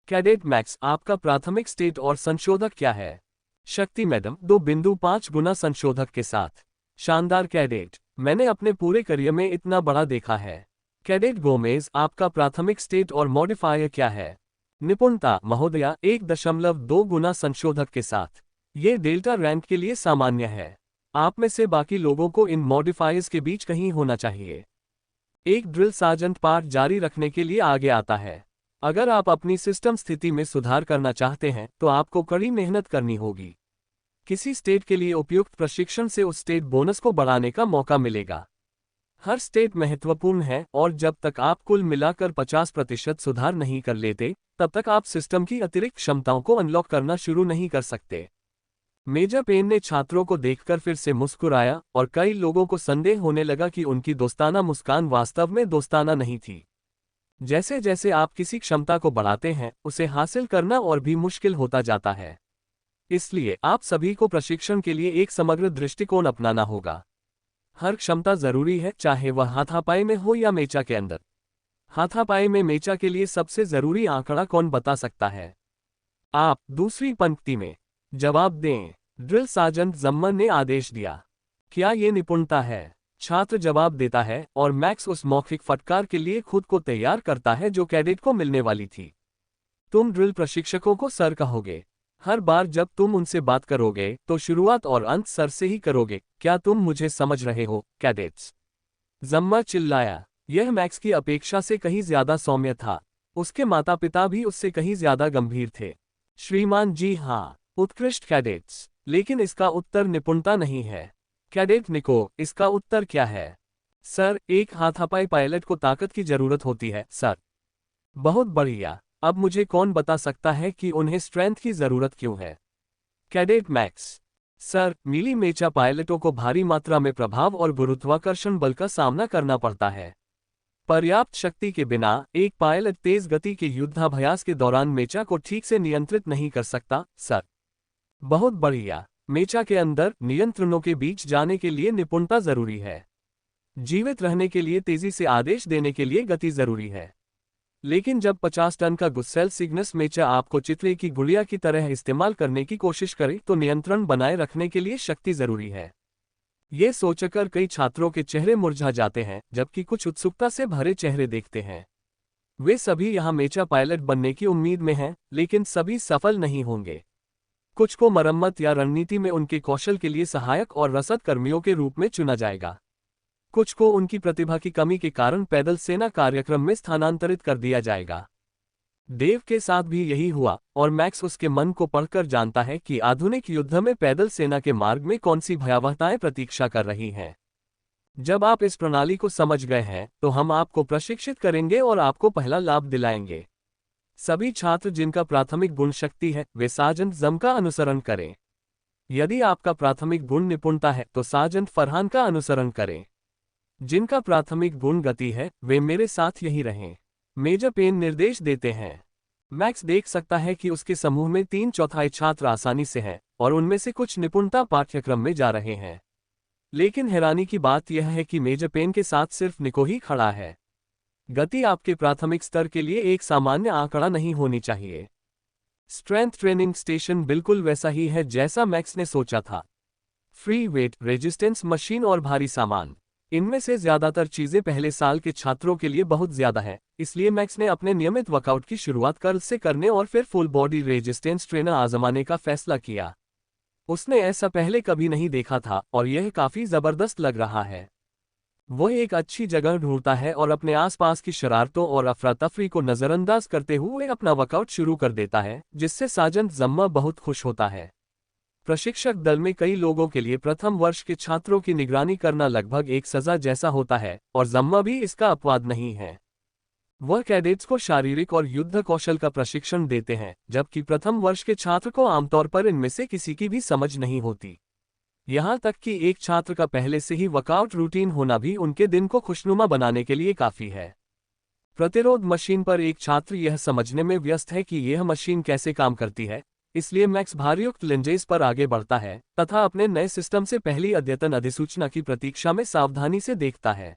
कैडेट मैक्स आपका प्राथमिक स्टेट और संशोधक क्या है? शक्ति मैडम 2.5 गुना संशोधक के साथ। शानदार कैडेट, मैंने अपने पूरे करियर में इतना बड़ा देखा है। कैडेट गोमेज आपका प्राथमिक स्टेट और मॉडिफायर क्या है? निपुणता महोदया 1.2 गुना संशोधक के साथ। ये डेल्टा रैंक के लिए सामान्य है। आप में से बाकी लोगों को इन मॉडिफायर्स के बीच कहीं होना चाहिए। एक ड्रिल सार्जेंट पाठ जारी रखने के लिए आगे आता है। अगर आप अपनी सिस्टम स्थिति में सुधार करना चाहते हैं तो आपको कड़ी मेहनत करनी होगी। किसी स्टेट के लिए उपयुक्त प्रशिक्षण से उस स्टेट बोनस को बढ़ाने का मौका मिलेगा। हर स्टेट महत्वपूर्ण है और जब तक आप कुल मिलाकर 50% सुधार नहीं कर लेते, तब तक आप सिस्टम की अतिरिक्त क्षमताओं को अनलॉक करना शुरू नहीं कर सकते। मेजर पेन ने छात्रों को देखकर फिर से मुस्कुराया और कई लोगों को संदेह होने लगा कि उनकी दोस्ताना मुस्कान वास्तव में दोस्ताना नहीं थी। जैसे जैसे आप किसी क्षमता को बढ़ाते हैं, उसे हासिल करना और भी मुश्किल होता जाता है। इसलिए आप सभी को प्रशिक्षण के लिए एक समग्र दृष्टिकोण अपनाना होगा। हर क्षमता जरूरी है, चाहे वह हाथापाई में हो या मेचा के अंदर। हाथापाई में मेचा के लिए सबसे जरूरी आंकड़ा कौन बता सकता है? आप दूसरी पंक्ति में जवाब दें। ड्रिल सार्जेंट जम्मन ने आदेश दिया। क्या ये निपुणता है? छात्र जवाब देता है और मैक्स उस मौखिक फटकार के लिए खुद को तैयार करता है जो कैडेट को मिलने वाली थी। तुम ड्रिल प्रशिक्षकों को सर कहोगे। हर बार जब तुम उनसे बात करोगे तो शुरुआत और अंत सर से ही करोगे। क्या तुम मुझे समझ रहे हो, कैडेट्स? जम्मा चिल्लाया। यह मैक्स की अपेक्षा से कहीं ज्यादा सौम्य था। उसके माता पिता भी उससे कहीं ज्यादा गंभीर थे। श्रीमान जी हाँ, उत्कृष्ट कैडेट्स, लेकिन इसका उत्तर निपुणता नहीं है। कैडेट निको, इसका उत्तर क्या है? सर, एक हाथापाई पायलट को ताकत की जरूरत होती है, सर। बहुत बढ़िया। अब मुझे कौन बता सकता है कि उन्हें स्ट्रेंथ की जरूरत क्यों है? Cadet max. सर, मीली मेचा पायलटों को भारी मात्रा में प्रभाव और गुरुत्वाकर्षण बल का सामना करना पड़ता है। पर्याप्त शक्ति के बिना एक पायलट तेज गति के युद्धाभ्यास के दौरान मेचा को ठीक से नियंत्रित नहीं कर सकता, सर। बहुत बढ़िया। मेचा के अंदर नियंत्रणों के बीच जाने के लिए निपुणता जरूरी है। जीवित रहने के लिए तेजी से आदेश देने के लिए गति जरूरी है। लेकिन जब 50 टन का गुस्सेल सिग्नस मेचा आपको चित्रे की गुड़िया की तरह इस्तेमाल करने की कोशिश करे तो नियंत्रण बनाए रखने के लिए शक्ति जरूरी है। ये सोचकर कई छात्रों के चेहरे मुरझा जाते हैं, जबकि कुछ उत्सुकता से भरे चेहरे देखते हैं। वे सभी यहाँ मेचा पायलट बनने की उम्मीद में हैं, लेकिन सभी सफल नहीं होंगे। कुछ को मरम्मत या रणनीति में उनके कौशल के लिए सहायक और रसद कर्मियों के रूप में चुना जाएगा। कुछ को उनकी प्रतिभा की कमी के कारण पैदल सेना कार्यक्रम में स्थानांतरित कर दिया जाएगा। डेव के साथ भी यही हुआ और मैक्स उसके मन को पढ़कर जानता है कि आधुनिक युद्ध में पैदल सेना के मार्ग में कौन सी भयावहताएं प्रतीक्षा कर रही हैं। जब आप इस प्रणाली को समझ गए हैं तो हम आपको प्रशिक्षित करेंगे और आपको पहला लाभ दिलाएंगे। सभी छात्र जिनका प्राथमिक गुण शक्ति है वे सार्जेंट जम का अनुसरण करें। यदि आपका प्राथमिक गुण निपुणता है तो सार्जेंट फरहान का अनुसरण करें। जिनका प्राथमिक गुण गति है वे मेरे साथ यही रहें। मेजर पेन निर्देश देते हैं। मैक्स देख सकता है कि उसके समूह में 3/4 छात्र आसानी से हैं और उनमें से कुछ निपुणता पाठ्यक्रम में जा रहे हैं। लेकिन हैरानी की बात यह है कि मेजर पेन के साथ सिर्फ निको ही खड़ा है। गति आपके प्राथमिक स्तर के लिए एक सामान्य आंकड़ा नहीं होनी चाहिए। स्ट्रेंथ ट्रेनिंग स्टेशन बिल्कुल वैसा ही है जैसा मैक्स ने सोचा था। फ्री वेट, रेजिस्टेंस मशीन और भारी सामान, इनमें से ज्यादातर चीजें पहले साल के छात्रों के लिए बहुत ज्यादा है। इसलिए मैक्स ने अपने नियमित वर्कआउट की शुरुआत कर्ल से करने और फिर फुल बॉडी रेजिस्टेंस ट्रेनर आजमाने का फैसला किया। उसने ऐसा पहले कभी नहीं देखा था और यह काफी जबरदस्त लग रहा है। वह एक अच्छी जगह ढूंढता है और अपने आसपास की शरारतों और अफरा तफरी को नजरअंदाज करते हुए अपना वर्कआउट शुरू कर देता है, जिससे सार्जेंट जम्मा बहुत खुश होता है। प्रशिक्षक दल में कई लोगों के लिए प्रथम वर्ष के छात्रों की निगरानी करना लगभग एक सजा जैसा होता है और जम्मा भी इसका अपवाद नहीं है। वह कैडेट्स को शारीरिक और युद्ध कौशल का प्रशिक्षण देते हैं, जबकि प्रथम वर्ष के छात्र को आमतौर पर इनमें से किसी की भी समझ नहीं होती। यहाँ तक कि एक छात्र का पहले से ही वर्कआउट रूटीन होना भी उनके दिन को खुशनुमा बनाने के लिए काफी है। प्रतिरोध मशीन पर एक छात्र यह समझने में व्यस्त है कि यह मशीन कैसे काम करती है, इसलिए मैक्स भारयुक्त लिंजेस पर आगे बढ़ता है तथा अपने नए सिस्टम से पहली अद्यतन अधिसूचना की प्रतीक्षा में सावधानी से देखता है।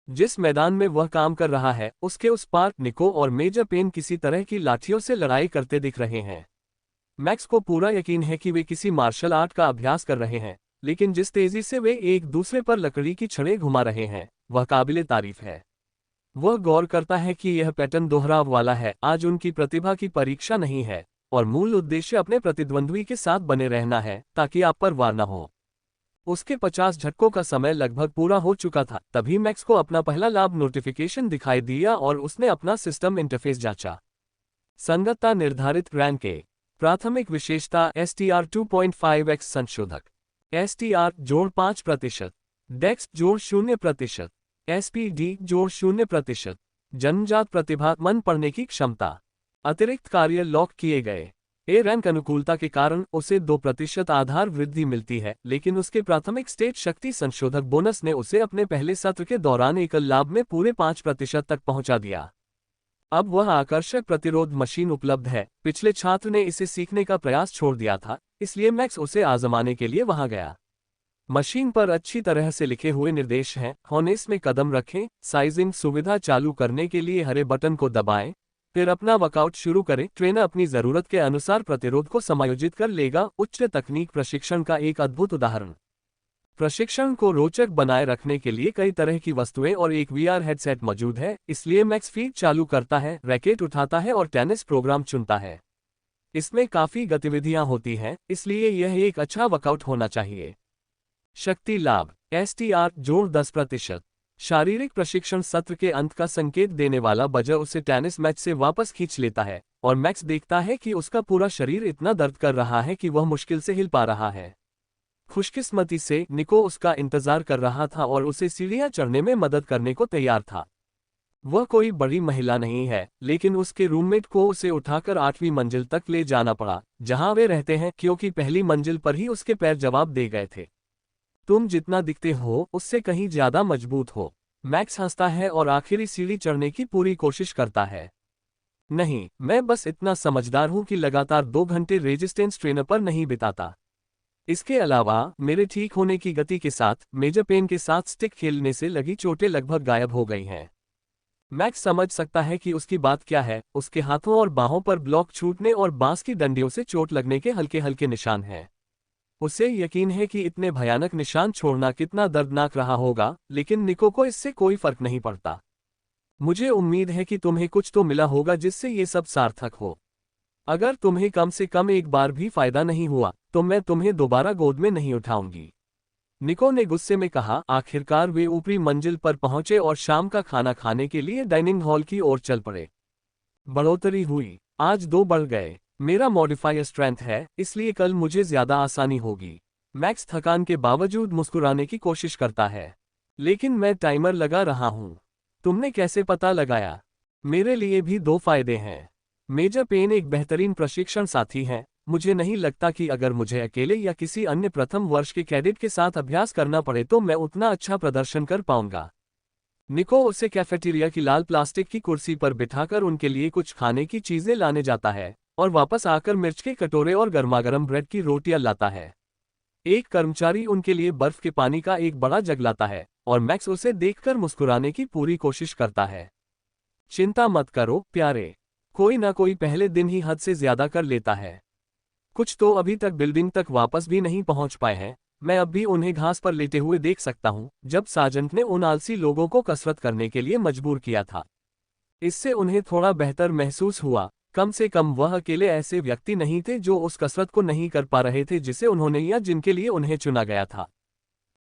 जिस मैदान में वह काम कर रहा है उसके उस पार निको और मेजर पेन किसी तरह की लाठियों से लड़ाई करते दिख रहे हैं। मैक्स को पूरा यकीन है कि वे किसी मार्शल आर्ट का अभ्यास कर रहे हैं, लेकिन जिस तेजी से वे एक दूसरे पर लकड़ी की छड़ें घुमा रहे हैं वह काबिले तारीफ है। वह गौर करता है कि यह पैटर्न दोहराव वाला है। आज उनकी प्रतिभा की परीक्षा नहीं है और मूल उद्देश्य अपने प्रतिद्वंद्वी के साथ बने रहना है ताकि आप पर वार न हो। उसके 50 झटकों का समय लगभग पूरा हो चुका था, तभी मैक्स को अपना पहला लाभ नोटिफिकेशन दिखाई दिया और उसने अपना सिस्टम इंटरफेस जांचा। संगतता निर्धारित रैंक के प्राथमिक विशेषता STR 2.5x संशोधक, STR जोड़ 5%, डेक्स जोड़ 0%, SPD जोड़ 0%, जन्मजात प्रतिभा मन पढ़ने की क्षमता। अतिरिक्त कार्य लॉक किए गए। ए रैंक अनुकूलता के कारण उसे 2% आधार वृद्धि मिलती है, लेकिन उसके प्राथमिक स्टेट शक्ति संशोधक बोनस ने उसे अपने पहले सत्र के दौरान एकल लाभ में पूरे 5% तक पहुंचा दिया। अब वह आकर्षक प्रतिरोध मशीन उपलब्ध है। पिछले छात्र ने इसे सीखने का प्रयास छोड़ दिया था, इसलिए मैक्स उसे आजमाने के लिए वहां गया। मशीन पर अच्छी तरह से लिखे हुए निर्देश हैं। हॉर्नेस में कदम रखें, साइजिंग सुविधा चालू करने के लिए हरे बटन को दबाएं, फिर अपना वर्कआउट शुरू करें। ट्रेनर अपनी जरूरत के अनुसार प्रतिरोध को समायोजित कर लेगा। उच्च तकनीक प्रशिक्षण का एक अद्भुत उदाहरण। प्रशिक्षण को रोचक बनाए रखने के लिए कई तरह की वस्तुएं और एक VR हेडसेट मौजूद है, इसलिए मैक्स फीड चालू करता है, रैकेट उठाता है और टेनिस प्रोग्राम चुनता है। इसमें काफी गतिविधियां होती हैं, इसलिए यह एक अच्छा वर्कआउट होना चाहिए। शक्ति लाभ STR जोड़ 10%। शारीरिक प्रशिक्षण सत्र के अंत का संकेत देने वाला बजर उसे टेनिस मैच से वापस खींच लेता है और मैक्स देखता है कि उसका पूरा शरीर इतना दर्द कर रहा है कि वह मुश्किल से हिल पा रहा है। खुशकिस्मती से निको उसका इंतजार कर रहा था और उसे सीढ़ियां चढ़ने में मदद करने को तैयार था। वह कोई बड़ी महिला नहीं है, लेकिन उसके रूममेट को उसे उठाकर 8वीं मंजिल तक ले जाना पड़ा, जहां वे रहते हैं, क्योंकि पहली मंजिल पर ही उसके पैर जवाब दे गए थे। तुम जितना दिखते हो उससे कहीं ज्यादा मजबूत हो। मैक्स हंसता है और आखिरी सीढ़ी चढ़ने की पूरी कोशिश करता है। नहीं, मैं बस इतना समझदार हूं कि लगातार 2 घंटे रेजिस्टेंस ट्रेनर पर नहीं बिताता। इसके अलावा मेरे ठीक होने की गति के साथ मेजर पेन के साथ स्टिक खेलने से लगी चोटें लगभग गायब हो गई हैं। मैक्स समझ सकता है कि उसकी बात क्या है। उसके हाथों और बाहों पर ब्लॉक छूटने और बांस की डंडियों से चोट लगने के हल्के हल्के निशान हैं। उसे यकीन है कि इतने भयानक निशान छोड़ना कितना दर्दनाक रहा होगा, लेकिन निको को इससे कोई फर्क नहीं पड़ता। मुझे उम्मीद है कि तुम्हें कुछ तो मिला होगा जिससे ये सब सार्थक हो। अगर तुम्हें कम से कम एक बार भी फायदा नहीं हुआ तो मैं तुम्हें दोबारा गोद में नहीं उठाऊंगी, निको ने गुस्से में कहा। आखिरकार वे ऊपरी मंजिल पर पहुंचे और शाम का खाना खाने के लिए डाइनिंग हॉल की ओर चल पड़े। बढ़ोतरी हुई। आज 2 बढ़ गए। मेरा मॉडिफायर स्ट्रेंथ है, इसलिए कल मुझे ज्यादा आसानी होगी। मैक्स थकान के बावजूद मुस्कुराने की कोशिश करता है। लेकिन मैं टाइमर लगा रहा हूं। तुमने कैसे पता लगाया? मेरे लिए भी 2 फायदे हैं। मेजर पेन एक बेहतरीन प्रशिक्षण साथी है। मुझे नहीं लगता कि अगर मुझे अकेले या किसी अन्य प्रथम वर्ष के कैडेट के साथ अभ्यास करना पड़े तो मैं उतना अच्छा प्रदर्शन कर पाऊंगा। निको उसे कैफेटेरिया की लाल प्लास्टिक की कुर्सी पर बिठाकर उनके लिए कुछ खाने की चीजें लाने जाता है और वापस आकर मिर्च के कटोरे और गर्मागर्म ब्रेड की रोटियां लाता है। एक कर्मचारी उनके लिए बर्फ के पानी का एक बड़ा जग लाता है और मैक्स उसे देखकर मुस्कुराने की पूरी कोशिश करता है। चिंता मत करो प्यारे, कोई ना कोई पहले दिन ही हद से ज्यादा कर लेता है। कुछ तो अभी तक बिल्डिंग तक वापस भी नहीं पहुंच पाए हैं। मैं अब भी उन्हें घास पर लेटे हुए देख सकता हूं, जब सार्जेंट ने उन आलसी लोगों को कसरत करने के लिए मजबूर किया था। इससे उन्हें थोड़ा बेहतर महसूस हुआ। कम से कम वह अकेले ऐसे व्यक्ति नहीं थे जो उस कसरत को नहीं कर पा रहे थे जिसे उन्होंने या जिनके लिए उन्हें चुना गया था।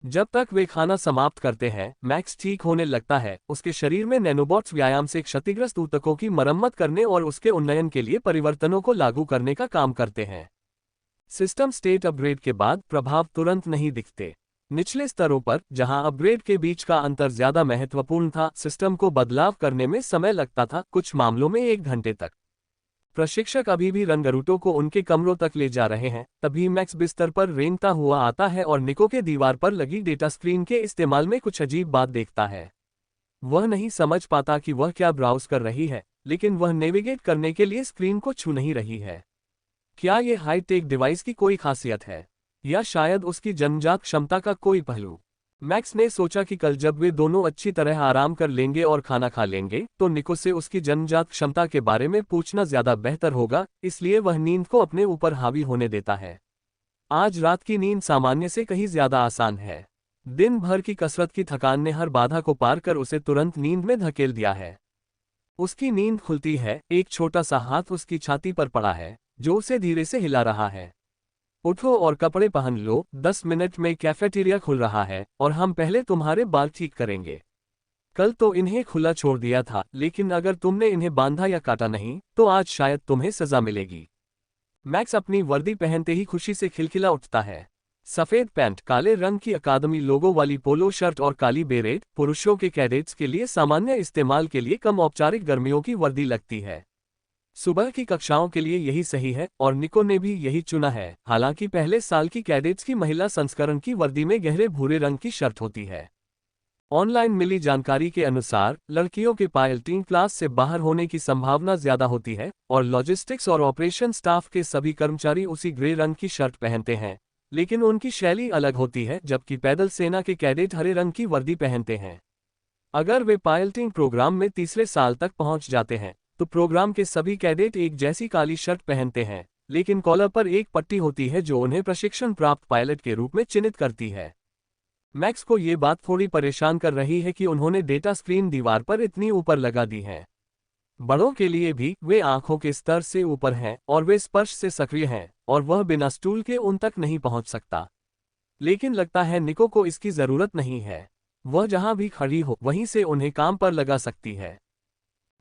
जब तक वे खाना समाप्त करते हैं, मैक्स ठीक होने लगता है। उसके शरीर में नैनोबॉट्स व्यायाम से क्षतिग्रस्त ऊतकों की मरम्मत करने और उसके उन्नयन के लिए परिवर्तनों को लागू करने का काम करते हैं। सिस्टम स्टेट अपग्रेड के बाद प्रभाव तुरंत नहीं दिखते। निचले स्तरों पर, जहां अपग्रेड के बीच का अंतर ज्यादा महत्वपूर्ण था, सिस्टम को बदलाव करने में समय लगता था, कुछ मामलों में 1 घंटे तक। प्रशिक्षक अभी भी रंगरूटों को उनके कमरों तक ले जा रहे हैं, तभी मैक्स बिस्तर पर रेंगता हुआ आता है और निको के दीवार पर लगी डेटा स्क्रीन के इस्तेमाल में कुछ अजीब बात देखता है। वह नहीं समझ पाता कि वह क्या ब्राउज कर रही है, लेकिन वह नेविगेट करने के लिए स्क्रीन को छू नहीं रही है। क्या ये हाई-टेक डिवाइस की कोई खासियत है, या शायद उसकी जन्मजात क्षमता का कोई पहलू? मैक्स ने सोचा कि कल जब वे दोनों अच्छी तरह आराम कर लेंगे और खाना खा लेंगे, तो निको से उसकी जन्मजात क्षमता के बारे में पूछना ज्यादा बेहतर होगा, इसलिए वह नींद को अपने ऊपर हावी होने देता है। आज रात की नींद सामान्य से कहीं ज्यादा आसान है। दिन भर की कसरत की थकान ने हर बाधा को पार कर उसे तुरंत नींद में धकेल दिया है। उसकी नींद खुलती है, एक छोटा सा हाथ उसकी छाती पर पड़ा है, जो उसे धीरे से हिला रहा है। उठो और कपड़े पहन लो, 10 मिनट में कैफेटेरिया खुल रहा है और हम पहले तुम्हारे बाल ठीक करेंगे। कल तो इन्हें खुला छोड़ दिया था, लेकिन अगर तुमने इन्हें बांधा या काटा नहीं, तो आज शायद तुम्हें सजा मिलेगी। मैक्स अपनी वर्दी पहनते ही खुशी से खिलखिला उठता है। सफेद पैंट, काले रंग की अकादमी लोगो वाली पोलो शर्ट और काली बेरेट पुरुषों के कैडेट्स के लिए सामान्य इस्तेमाल के लिए कम औपचारिक गर्मियों की वर्दी लगती है। सुबह की कक्षाओं के लिए यही सही है और निको ने भी यही चुना है। हालांकि पहले साल की कैडेट्स की महिला संस्करण की वर्दी में गहरे भूरे रंग की शर्ट होती है। ऑनलाइन मिली जानकारी के अनुसार लड़कियों के पायलटिंग क्लास से बाहर होने की संभावना ज्यादा होती है और लॉजिस्टिक्स और ऑपरेशन स्टाफ के सभी कर्मचारी उसी ग्रे रंग की शर्ट पहनते हैं, लेकिन उनकी शैली अलग होती है, जबकि पैदल सेना के कैडेट हरे रंग की वर्दी पहनते हैं। अगर वे पायलटिंग प्रोग्राम में तीसरे साल तक पहुंच जाते हैं, तो प्रोग्राम के सभी कैडेट एक जैसी काली शर्ट पहनते हैं, लेकिन कॉलर पर एक पट्टी होती है जो उन्हें प्रशिक्षण प्राप्त पायलट के रूप में चिन्हित करती है। मैक्स को ये बात थोड़ी परेशान कर रही है कि उन्होंने डेटा स्क्रीन दीवार पर इतनी ऊपर लगा दी है। बड़ों के लिए भी वे आंखों के स्तर से ऊपर हैं और वे स्पर्श से सक्रिय हैं और वह बिना स्टूल के उन तक नहीं पहुंच सकता। लेकिन लगता है निको को इसकी जरूरत नहीं है। वह जहां भी खड़ी हो वहीं से उन्हें काम पर लगा सकती है।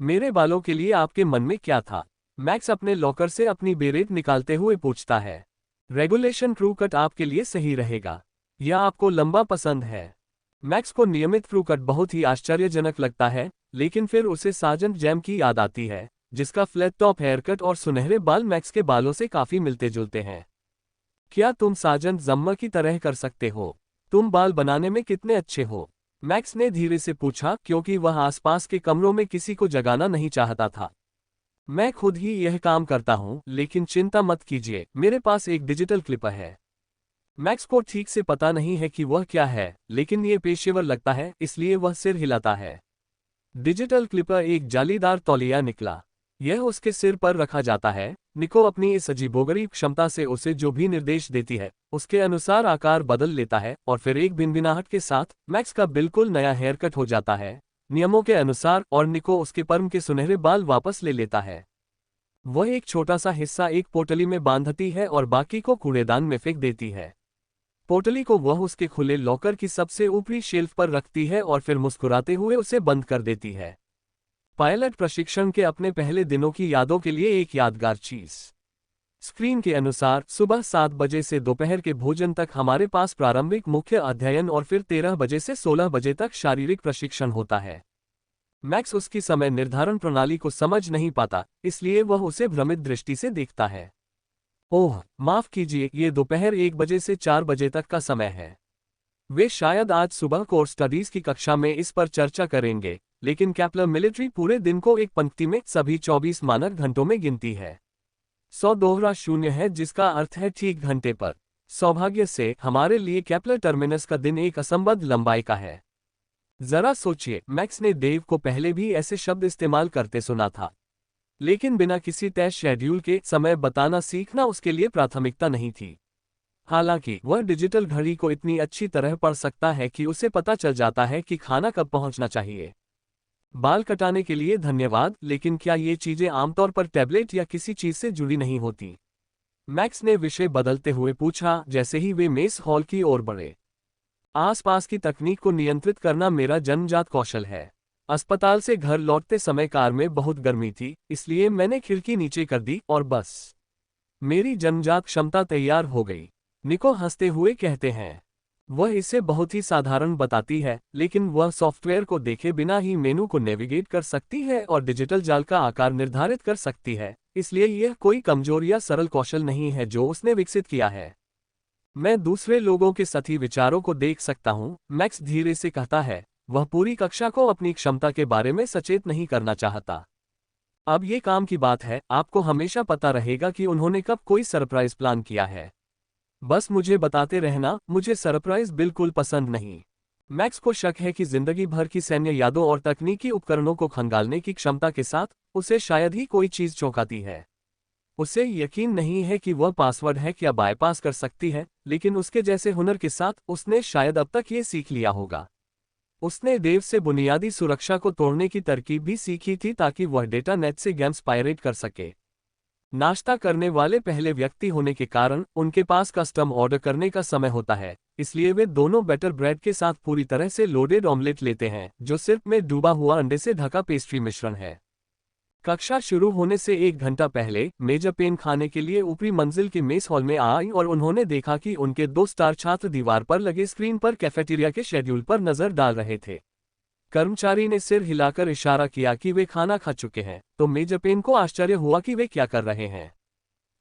मेरे बालों के लिए आपके मन में क्या था? मैक्स अपने लॉकर से अपनी बेरेट निकालते हुए पूछता है। रेगुलेशन क्रू कट आपके लिए सही रहेगा, या आपको लंबा पसंद है? मैक्स को नियमित क्रू कट बहुत ही आश्चर्यजनक लगता है, लेकिन फिर उसे सार्जेंट जैम की याद आती है, जिसका फ्लैट टॉप हेयरकट और सुनहरे बाल मैक्स के बालों से काफी मिलते जुलते हैं। क्या तुम सार्जेंट जम्मा की तरह कर सकते हो? तुम बाल बनाने में कितने अच्छे हो? मैक्स ने धीरे से पूछा, क्योंकि वह आसपास के कमरों में किसी को जगाना नहीं चाहता था। मैं खुद ही यह काम करता हूं, लेकिन चिंता मत कीजिए, मेरे पास एक डिजिटल क्लिपर है। मैक्स को ठीक से पता नहीं है कि वह क्या है, लेकिन ये पेशेवर लगता है, इसलिए वह सिर हिलाता है। डिजिटल क्लिपर एक जालीदार तौलिया निकला। यह उसके सिर पर रखा जाता है। निको अपनी इस अजीबोगरीब क्षमता से उसे जो भी निर्देश देती है, उसके अनुसार आकार बदल लेता है और फिर एक भिनभिनाहट के साथ मैक्स का बिल्कुल नया हेयरकट हो जाता है, नियमों के अनुसार, और निको उसके पर्म के सुनहरे बाल वापस ले लेता है। वह एक छोटा सा हिस्सा एक पोटली में बांधती है और बाकी को कूड़ेदान में फेंक देती है। पोटली को वह उसके खुले लॉकर की सबसे ऊपरी शेल्फ पर रखती है और फिर मुस्कुराते हुए उसे बंद कर देती है। पायलट प्रशिक्षण के अपने पहले दिनों की यादों के लिए एक यादगार चीज। स्क्रीन के अनुसार सुबह 7 बजे से दोपहर के भोजन तक हमारे पास प्रारंभिक मुख्य अध्ययन और फिर 13 बजे से 16 बजे तक शारीरिक प्रशिक्षण होता है। मैक्स उसकी समय निर्धारण प्रणाली को समझ नहीं पाता, इसलिए वह उसे भ्रमित दृष्टि से देखता है। ओह, माफ कीजिए, ये दोपहर 1 बजे से 4 बजे तक का समय है। वे शायद आज सुबह कोर स्टडीज की कक्षा में इस पर चर्चा करेंगे, लेकिन कैप्लर मिलिट्री पूरे दिन को एक पंक्ति में सभी 24 मानक घंटों में गिनती है। 100 दोहरा शून्य है, जिसका अर्थ है ठीक घंटे पर। सौभाग्य से हमारे लिए कैप्लर टर्मिनस का दिन एक असंबद्ध लंबाई का है। जरा सोचिए, मैक्स ने देव को पहले भी ऐसे शब्द इस्तेमाल करते सुना था, लेकिन बिना किसी तय शेड्यूल के समय बताना सीखना उसके लिए प्राथमिकता नहीं थी। हालांकि वह डिजिटल घड़ी को इतनी अच्छी तरह पढ़ सकता है कि उसे पता चल जाता है कि खाना कब पहुंचना चाहिए। बाल कटाने के लिए धन्यवाद, लेकिन क्या ये चीजें आमतौर पर टैबलेट या किसी चीज से जुड़ी नहीं होती? मैक्स ने विषय बदलते हुए पूछा, जैसे ही वे मेस हॉल की ओर बढ़े। आसपास की तकनीक को नियंत्रित करना मेरा जन्मजात कौशल है। अस्पताल से घर लौटते समय कार में बहुत गर्मी थी, इसलिए मैंने खिड़की नीचे कर दी और बस मेरी जन्मजात क्षमता तैयार हो गई। निको हंसते हुए कहते हैं। वह इसे बहुत ही साधारण बताती है, लेकिन वह सॉफ्टवेयर को देखे बिना ही मेनू को नेविगेट कर सकती है और डिजिटल जाल का आकार निर्धारित कर सकती है, इसलिए यह कोई कमजोर या सरल कौशल नहीं है जो उसने विकसित किया है। मैं दूसरे लोगों के सही विचारों को देख सकता हूँ, मैक्स धीरे से कहता है। वह पूरी कक्षा को अपनी क्षमता के बारे में सचेत नहीं करना चाहता। अब ये काम की बात है, आपको हमेशा पता रहेगा कि उन्होंने कब कोई सरप्राइज प्लान किया है। बस मुझे बताते रहना, मुझे सरप्राइज बिल्कुल पसंद नहीं। मैक्स को शक है कि जिंदगी भर की सैन्य यादों और तकनीकी उपकरणों को खंगालने की क्षमता के साथ उसे शायद ही कोई चीज चौंकाती है। उसे यकीन नहीं है कि वह पासवर्ड है क्या बायपास कर सकती है, लेकिन उसके जैसे हुनर के साथ उसने शायद अब तक ये सीख लिया होगा। उसने देव से बुनियादी सुरक्षा को तोड़ने की तरकीब भी सीखी थी ताकि वह डेटा नेट से गेम्स पायरेट कर सके। नाश्ता करने वाले पहले व्यक्ति होने के कारण उनके पास कस्टम ऑर्डर करने का समय होता है, इसलिए वे दोनों बैटर ब्रेड के साथ पूरी तरह से लोडेड ऑमलेट लेते हैं, जो सिर्फ में डूबा हुआ अंडे से ढका पेस्ट्री मिश्रण है। कक्षा शुरू होने से 1 घंटा पहले मेजर पेन खाने के लिए ऊपरी मंजिल के मेस हॉल में आई और उन्होंने देखा कि उनके 2 स्टार छात्र दीवार पर लगे स्क्रीन पर कैफेटेरिया के शेड्यूल पर नजर डाल रहे थे। कर्मचारी ने सिर हिलाकर इशारा किया कि वे खाना खा चुके हैं, तो मेजर पेन को आश्चर्य हुआ कि वे क्या कर रहे हैं।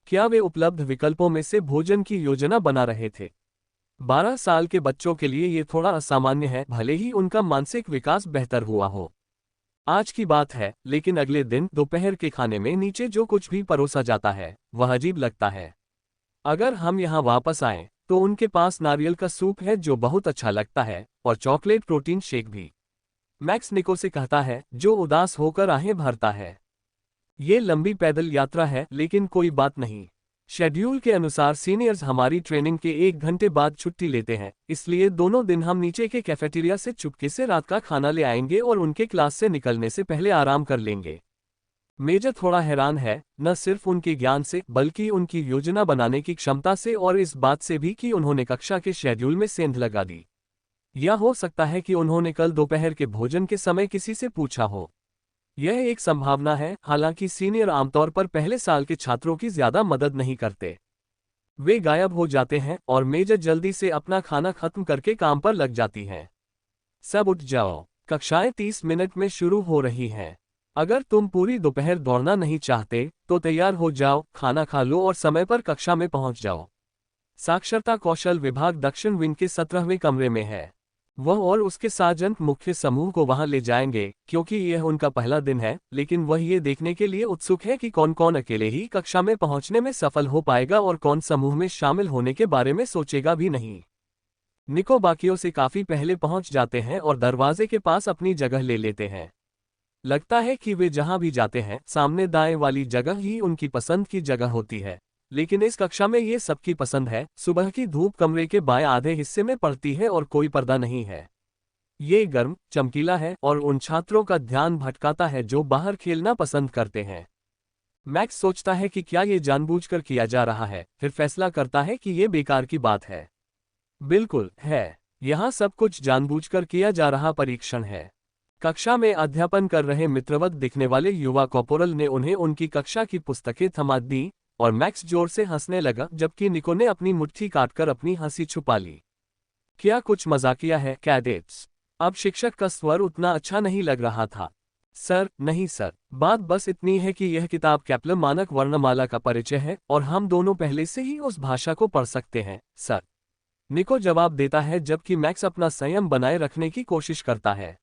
क्या वे उपलब्ध विकल्पों में से भोजन की योजना बना रहे थे? 12 साल के बच्चों के लिए ये थोड़ा असामान्य है, भले ही उनका मानसिक विकास बेहतर हुआ हो। आज की बात है, लेकिन अगले दिन दोपहर के खाने में नीचे जो कुछ भी परोसा जाता है वह अजीब लगता है। अगर हम यहाँ वापस आएं, तो उनके पास नारियल का सूप है जो बहुत अच्छा लगता है, और चॉकलेट प्रोटीन शेक भी। मैक्स निको से कहता है, जो उदास होकर आहें भरता है। ये लंबी पैदल यात्रा है, लेकिन कोई बात नहीं। शेड्यूल के अनुसार सीनियर्स हमारी ट्रेनिंग के 1 घंटे बाद छुट्टी लेते हैं, इसलिए दोनों दिन हम नीचे के कैफेटेरिया से चुपके से रात का खाना ले आएंगे और उनके क्लास से निकलने से पहले आराम कर लेंगे। मेजर थोड़ा हैरान है, न सिर्फ उनके ज्ञान से बल्कि उनकी योजना बनाने की क्षमता से और इस बात से भी कि उन्होंने कक्षा के शेड्यूल में सेंध लगा दी। यह हो सकता है कि उन्होंने कल दोपहर के भोजन के समय किसी से पूछा हो। यह एक संभावना है, हालांकि सीनियर आमतौर पर पहले साल के छात्रों की ज्यादा मदद नहीं करते। वे गायब हो जाते हैं और मेजर जल्दी से अपना खाना खत्म करके काम पर लग जाती हैं। सब उठ जाओ, कक्षाएं 30 मिनट में शुरू हो रही हैं। अगर तुम पूरी दोपहर दौड़ना नहीं चाहते तो तैयार हो जाओ, खाना खा लो और समय पर कक्षा में पहुंच जाओ। साक्षरता कौशल विभाग दक्षिण विंग के 17वें कमरे में है। वह और उसके सार्जेंट मुख्य समूह को वहां ले जाएंगे, क्योंकि यह उनका पहला दिन है, लेकिन वह ये देखने के लिए उत्सुक है कि कौन कौन अकेले ही कक्षा में पहुंचने में सफल हो पाएगा और कौन समूह में शामिल होने के बारे में सोचेगा भी नहीं। निको बाकियों से काफी पहले पहुंच जाते हैं और दरवाजे के पास अपनी जगह ले लेते हैं। लगता है कि वे जहां भी जाते हैं सामने दाएं वाली जगह ही उनकी पसंद की जगह होती है, लेकिन इस कक्षा में ये सबकी पसंद है। सुबह की धूप कमरे के बाएं आधे हिस्से में पड़ती है और कोई पर्दा नहीं है। ये गर्म, चमकीला है और उन छात्रों का ध्यान भटकाता है जो बाहर खेलना पसंद करते हैं। मैक्स सोचता है कि क्या ये जानबूझकर किया जा रहा है, फिर फैसला करता है कि ये बेकार की बात है। बिल्कुल है, यहाँ सब कुछ जानबूझकर किया जा रहा परीक्षण है। कक्षा में अध्यापन कर रहे मित्रवत दिखने वाले युवा कॉपोरल ने उन्हें उनकी कक्षा की पुस्तकें थमा दी और मैक्स जोर से हंसने लगा, जबकि निको ने अपनी मुट्ठी काटकर अपनी हंसी छुपा ली। क्या कुछ मजाकिया है कैडेट्स? अब शिक्षक का स्वर उतना अच्छा नहीं लग रहा था। सर, नहीं सर, बात बस इतनी है कि यह किताब केपलर मानक वर्णमाला का परिचय है और हम दोनों पहले से ही उस भाषा को पढ़ सकते हैं, सर। निको जवाब देता है, जबकि मैक्स अपना संयम बनाए रखने की कोशिश करता है।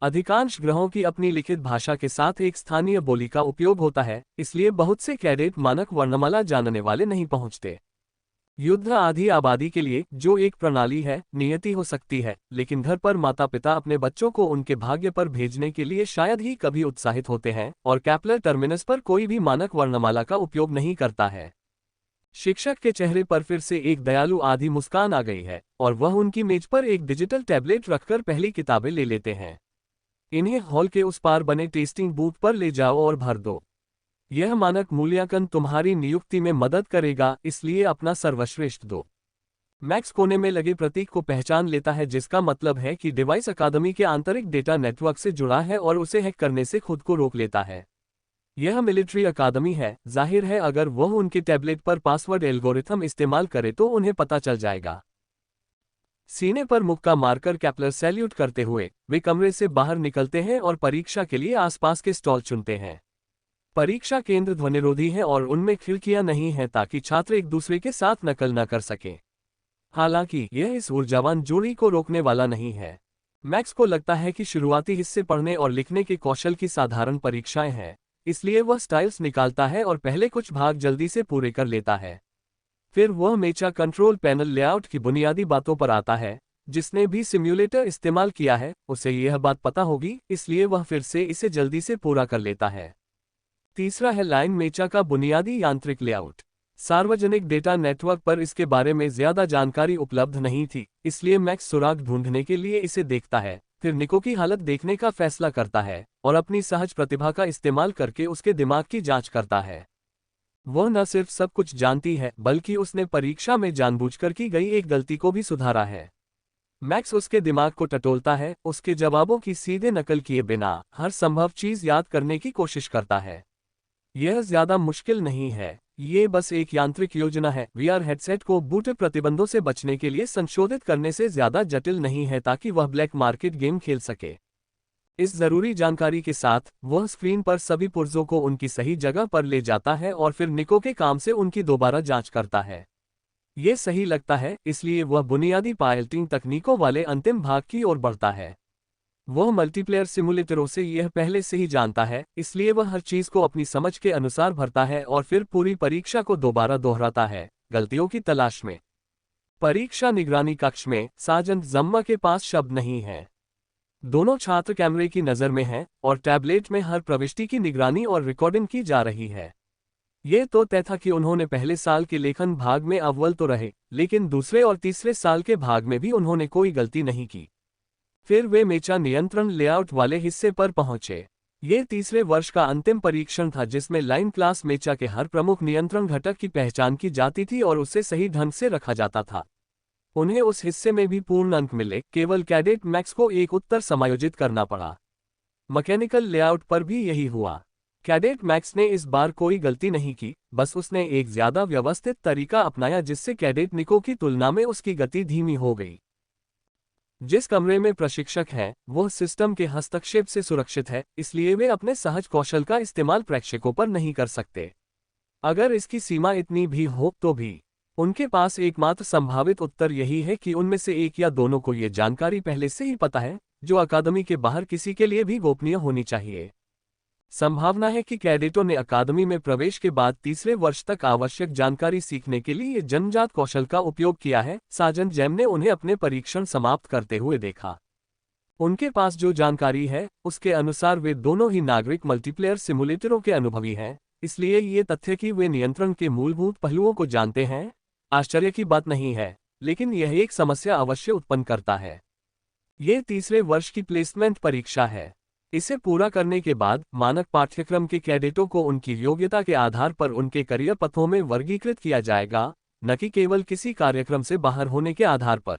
अधिकांश ग्रहों की अपनी लिखित भाषा के साथ एक स्थानीय बोली का उपयोग होता है, इसलिए बहुत से कैडेट मानक वर्णमाला जानने वाले नहीं पहुंचते। युद्ध आधी आबादी के लिए, जो एक प्रणाली है, नियति हो सकती है, लेकिन घर पर माता पिता अपने बच्चों को उनके भाग्य पर भेजने के लिए शायद ही कभी उत्साहित होते हैं, और कैपलर टर्मिनस पर कोई भी मानक वर्णमाला का उपयोग नहीं करता है। शिक्षक के चेहरे पर फिर से एक दयालु आधी मुस्कान आ गई है और वह उनकी मेज पर एक डिजिटल टैबलेट रखकर पहली किताबें ले लेते हैं। इन्हें हॉल के उस पार बने टेस्टिंग बूथ पर ले जाओ और भर दो। यह मानक मूल्यांकन तुम्हारी नियुक्ति में मदद करेगा, इसलिए अपना सर्वश्रेष्ठ दो। मैक्स कोने में लगे प्रतीक को पहचान लेता है, जिसका मतलब है कि डिवाइस अकादमी के आंतरिक डेटा नेटवर्क से जुड़ा है और उसे हैक करने से खुद को रोक लेता है। यह मिलिट्री अकादमी है, जाहिर है अगर वह उनके टैबलेट पर पासवर्ड एल्गोरिथम इस्तेमाल करे तो उन्हें पता चल जाएगा। सीने पर मुक्का मारकर कैप्लर सैल्यूट करते हुए वे कमरे से बाहर निकलते हैं और परीक्षा के लिए आसपास के स्टॉल चुनते हैं। परीक्षा केंद्र ध्वनिरोधी हैं और उनमें खिड़कियां नहीं हैं ताकि छात्र एक दूसरे के साथ नकल न कर सकें। हालांकि यह इस ऊर्जावान जोड़ी को रोकने वाला नहीं है। मैक्स को लगता है कि शुरुआती हिस्से पढ़ने और लिखने के कौशल की साधारण परीक्षाएं हैं, इसलिए वह स्टाइल्स निकालता है और पहले कुछ भाग जल्दी से पूरे कर लेता है। फिर वह मेचा कंट्रोल पैनल लेआउट की बुनियादी बातों पर आता है। जिसने भी सिम्युलेटर इस्तेमाल किया है उसे यह बात पता होगी, इसलिए वह फिर से इसे जल्दी से पूरा कर लेता है। तीसरा है लाइन मेचा का बुनियादी यांत्रिक लेआउट। सार्वजनिक डेटा नेटवर्क पर इसके बारे में ज्यादा जानकारी उपलब्ध नहीं थी, इसलिए मैक्स सुराग ढूंढने के लिए इसे देखता है, फिर निको की हालत देखने का फैसला करता है और अपनी सहज प्रतिभा का इस्तेमाल करके उसके दिमाग की जांच करता है। वह न सिर्फ सब कुछ जानती है बल्कि उसने परीक्षा में जानबूझकर की गई एक गलती को भी सुधारा है। मैक्स उसके दिमाग को टटोलता है, उसके जवाबों की सीधे नकल किए बिना हर संभव चीज याद करने की कोशिश करता है। यह ज्यादा मुश्किल नहीं है, ये बस एक यांत्रिक योजना है। वीआर हेडसेट को बूट प्रतिबंधों से बचने के लिए संशोधित करने से ज्यादा जटिल नहीं है ताकि वह ब्लैक मार्केट गेम खेल सके। इस जरूरी जानकारी के साथ वह स्क्रीन पर सभी पुर्जों को उनकी सही जगह पर ले जाता है और फिर निको के काम से उनकी दोबारा जांच करता है। ये सही लगता है, इसलिए वह बुनियादी पायलटिंग तकनीकों वाले अंतिम भाग की ओर बढ़ता है। वह मल्टीप्लेयर सिमुलेटरों से यह पहले से ही जानता है, इसलिए वह हर चीज को अपनी समझ के अनुसार भरता है और फिर पूरी परीक्षा को दोबारा दोहराता है, गलतियों की तलाश में। परीक्षा निगरानी कक्ष में साजन जम्मा के पास शब्द नहीं है। दोनों छात्र कैमरे की नजर में हैं और टैबलेट में हर प्रविष्टि की निगरानी और रिकॉर्डिंग की जा रही है। ये तो तय था कि उन्होंने पहले साल के लेखन भाग में अव्वल तो रहे, लेकिन दूसरे और तीसरे साल के भाग में भी उन्होंने कोई गलती नहीं की। फिर वे मेचा नियंत्रण लेआउट वाले हिस्से पर पहुंचे। ये तीसरे वर्ष का अंतिम परीक्षण था जिसमें लाइन क्लास मेचा के हर प्रमुख नियंत्रण घटक की पहचान की जाती थी और उसे सही ढंग से रखा जाता था। उन्हें उस हिस्से में भी पूर्ण अंक मिले, केवल कैडेट मैक्स को एक उत्तर समायोजित करना पड़ा। मैकेनिकल लेआउट पर भी यही हुआ। कैडेट मैक्स ने इस बार कोई गलती नहीं की, बस उसने एक ज्यादा व्यवस्थित तरीका अपनाया जिससे कैडेट निको की तुलना में उसकी गति धीमी हो गई। जिस कमरे में प्रशिक्षक हैं, वह सिस्टम के हस्तक्षेप से सुरक्षित है, इसलिए वे अपने सहज कौशल का इस्तेमाल प्रेक्षकों पर नहीं कर सकते। अगर इसकी सीमा इतनी भी हो तो भी उनके पास एकमात्र संभावित उत्तर यही है कि उनमें से एक या दोनों को ये जानकारी पहले से ही पता है, जो अकादमी के बाहर किसी के लिए भी गोपनीय होनी चाहिए। संभावना है कि कैडेटों ने अकादमी में प्रवेश के बाद तीसरे वर्ष तक आवश्यक जानकारी सीखने के लिए जन्मजात कौशल का उपयोग किया है। साजन जैम ने उन्हें अपने परीक्षण समाप्त करते हुए देखा। उनके पास जो जानकारी है उसके अनुसार वे दोनों ही नागरिक मल्टीप्लेयर सिमुलेटरों के अनुभवी हैं, इसलिए ये तथ्य कि वे नियंत्रण के मूलभूत पहलुओं को जानते हैं आश्चर्य की बात नहीं है, लेकिन यह एक समस्या अवश्य उत्पन्न करता है। ये तीसरे वर्ष की प्लेसमेंट परीक्षा है। इसे पूरा करने के बाद मानक पाठ्यक्रम के कैडेटों को उनकी योग्यता के आधार पर उनके करियर पथों में वर्गीकृत किया जाएगा, न कि केवल किसी कार्यक्रम से बाहर होने के आधार पर।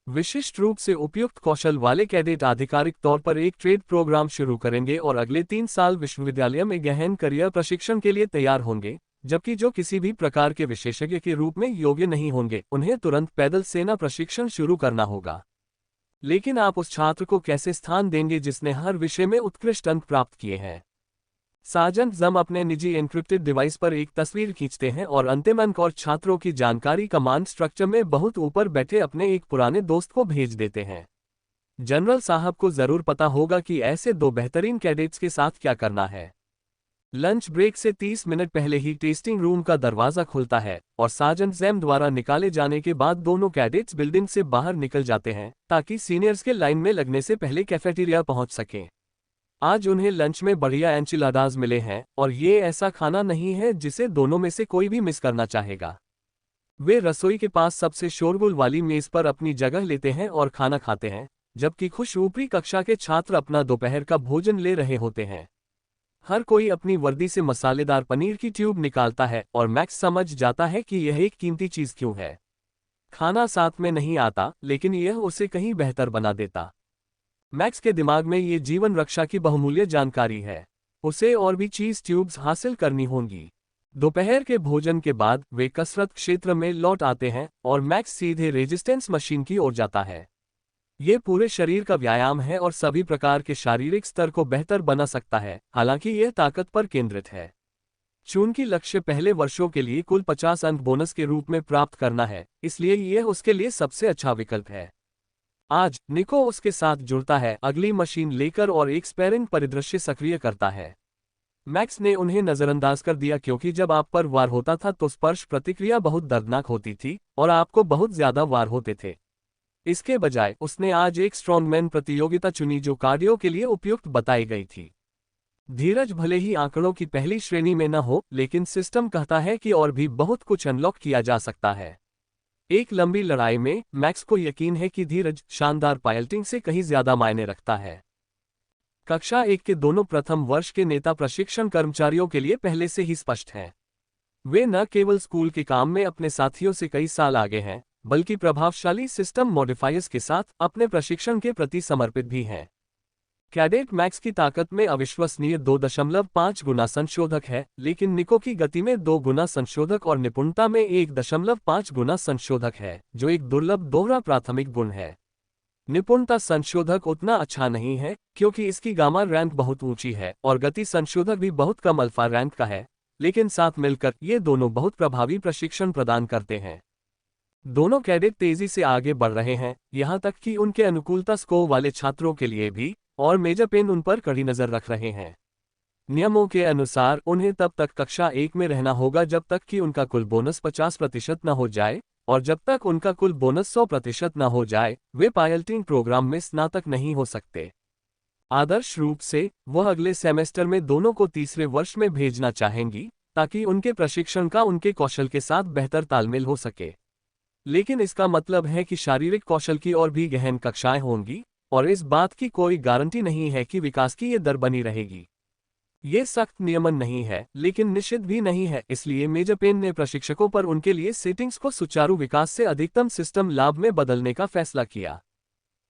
विशिष्ट रूप से उपयुक्त कौशल वाले कैडेट आधिकारिक तौर पर एक ट्रेड प्रोग्राम शुरू करेंगे और अगले 3 साल विश्वविद्यालय में गहन करियर प्रशिक्षण के लिए तैयार होंगे, जबकि जो किसी भी प्रकार के विशेषज्ञ के रूप में योग्य नहीं होंगे उन्हें तुरंत पैदल सेना प्रशिक्षण शुरू करना होगा। लेकिन आप उस छात्र को कैसे स्थान देंगे जिसने हर विषय में उत्कृष्ट अंक प्राप्त किए हैं? साजन जम अपने निजी एन्क्रिप्टेड डिवाइस पर एक तस्वीर खींचते हैं और अंतिम अंक और छात्रों की जानकारी कमांड स्ट्रक्चर में बहुत ऊपर बैठे अपने एक पुराने दोस्त को भेज देते हैं। जनरल साहब को जरूर पता होगा कि ऐसे 2 बेहतरीन कैडेट्स के साथ क्या करना है। लंच ब्रेक से 30 मिनट पहले ही टेस्टिंग रूम का दरवाजा खुलता है और साजन जैम द्वारा निकाले जाने के बाद दोनों कैडेट्स बिल्डिंग से बाहर निकल जाते हैं ताकि सीनियर्स के लाइन में लगने से पहले कैफेटेरिया पहुंच सकें। आज उन्हें लंच में बढ़िया एंचिलाडाज मिले हैं और ये ऐसा खाना नहीं है जिसे दोनों में से कोई भी मिस करना चाहेगा। वे रसोई के पास सबसे शोरगुल वाली मेज पर अपनी जगह लेते हैं और खाना खाते हैं, जबकि खुश ऊपरी कक्षा के छात्र अपना दोपहर का भोजन ले रहे होते हैं। हर कोई अपनी वर्दी से मसालेदार पनीर की ट्यूब निकालता है और मैक्स समझ जाता है कि यह एक कीमती चीज क्यों है। खाना साथ में नहीं आता, लेकिन यह उसे कहीं बेहतर बना देता। मैक्स के दिमाग में ये जीवन रक्षा की बहुमूल्य जानकारी है। उसे और भी चीज ट्यूब्स हासिल करनी होंगी। दोपहर के भोजन के बाद वे कसरत क्षेत्र में लौट आते हैं और मैक्स सीधे रेजिस्टेंस मशीन की ओर जाता है। ये पूरे शरीर का व्यायाम है और सभी प्रकार के शारीरिक स्तर को बेहतर बना सकता है, हालांकि यह ताकत पर केंद्रित है। चूंकि लक्ष्य पहले वर्षों के लिए कुल 50 अंक बोनस के रूप में प्राप्त करना है, इसलिए यह उसके लिए सबसे अच्छा विकल्प है। आज निको उसके साथ जुड़ता है, अगली मशीन लेकर और एक स्पैरिंग परिदृश्य सक्रिय करता है। मैक्स ने उन्हें नजरअंदाज कर दिया क्योंकि जब आप पर वार होता था तो स्पर्श प्रतिक्रिया बहुत दर्दनाक होती थी और आपको बहुत ज्यादा वार होते थे। इसके बजाय उसने आज एक स्ट्रॉन्गमैन प्रतियोगिता चुनी जो कार्डियो के लिए उपयुक्त बताई गई थी। धीरज भले ही आंकड़ों की पहली श्रेणी में न हो, लेकिन सिस्टम कहता है कि और भी बहुत कुछ अनलॉक किया जा सकता है। एक लंबी लड़ाई में मैक्स को यकीन है कि धीरज शानदार पायलटिंग से कहीं ज्यादा मायने रखता है। कक्षा 1 के दोनों प्रथम वर्ष के नेता प्रशिक्षण कर्मचारियों के लिए पहले से ही स्पष्ट हैं। वे न केवल स्कूल के काम में अपने साथियों से कई साल आगे हैं, बल्कि प्रभावशाली सिस्टम मॉडिफायर्स के साथ अपने प्रशिक्षण के प्रति समर्पित भी हैं। कैडेट मैक्स की ताकत में अविश्वसनीय 2.5 गुना संशोधक है, लेकिन निको की गति में 2 गुना संशोधक और निपुणता में 1.5 गुना संशोधक है, जो एक दुर्लभ दोहरा प्राथमिक गुण है। निपुणता संशोधक उतना अच्छा नहीं है क्योंकि इसकी गामा रैंक बहुत ऊंची है और गति संशोधक भी बहुत कम अल्फा रैंक का है, लेकिन साथ मिलकर ये दोनों बहुत प्रभावी प्रशिक्षण प्रदान करते हैं। दोनों कैडेट तेजी से आगे बढ़ रहे हैं, यहाँ तक कि उनके अनुकूलता स्कोर वाले छात्रों के लिए भी, और मेजर पेन उन पर कड़ी नजर रख रहे हैं। नियमों के अनुसार उन्हें तब तक कक्षा 1 में रहना होगा जब तक कि उनका कुल बोनस 50% न हो जाए, और जब तक उनका कुल बोनस 100% न हो जाए, वे पायलटिंग प्रोग्राम में स्नातक नहीं हो सकते। आदर्श रूप से वह अगले सेमेस्टर में दोनों को तीसरे वर्ष में भेजना चाहेंगी, ताकि उनके प्रशिक्षण का उनके कौशल के साथ बेहतर तालमेल हो सके। लेकिन इसका मतलब है कि शारीरिक कौशल की और भी गहन कक्षाएं होंगी, और इस बात की कोई गारंटी नहीं है कि विकास की ये दर बनी रहेगी। ये सख्त नियमन नहीं है, लेकिन निश्चित भी नहीं है, इसलिए मेजर पेन ने प्रशिक्षकों पर उनके लिए सेटिंग्स को सुचारू विकास से अधिकतम सिस्टम लाभ में बदलने का फैसला किया।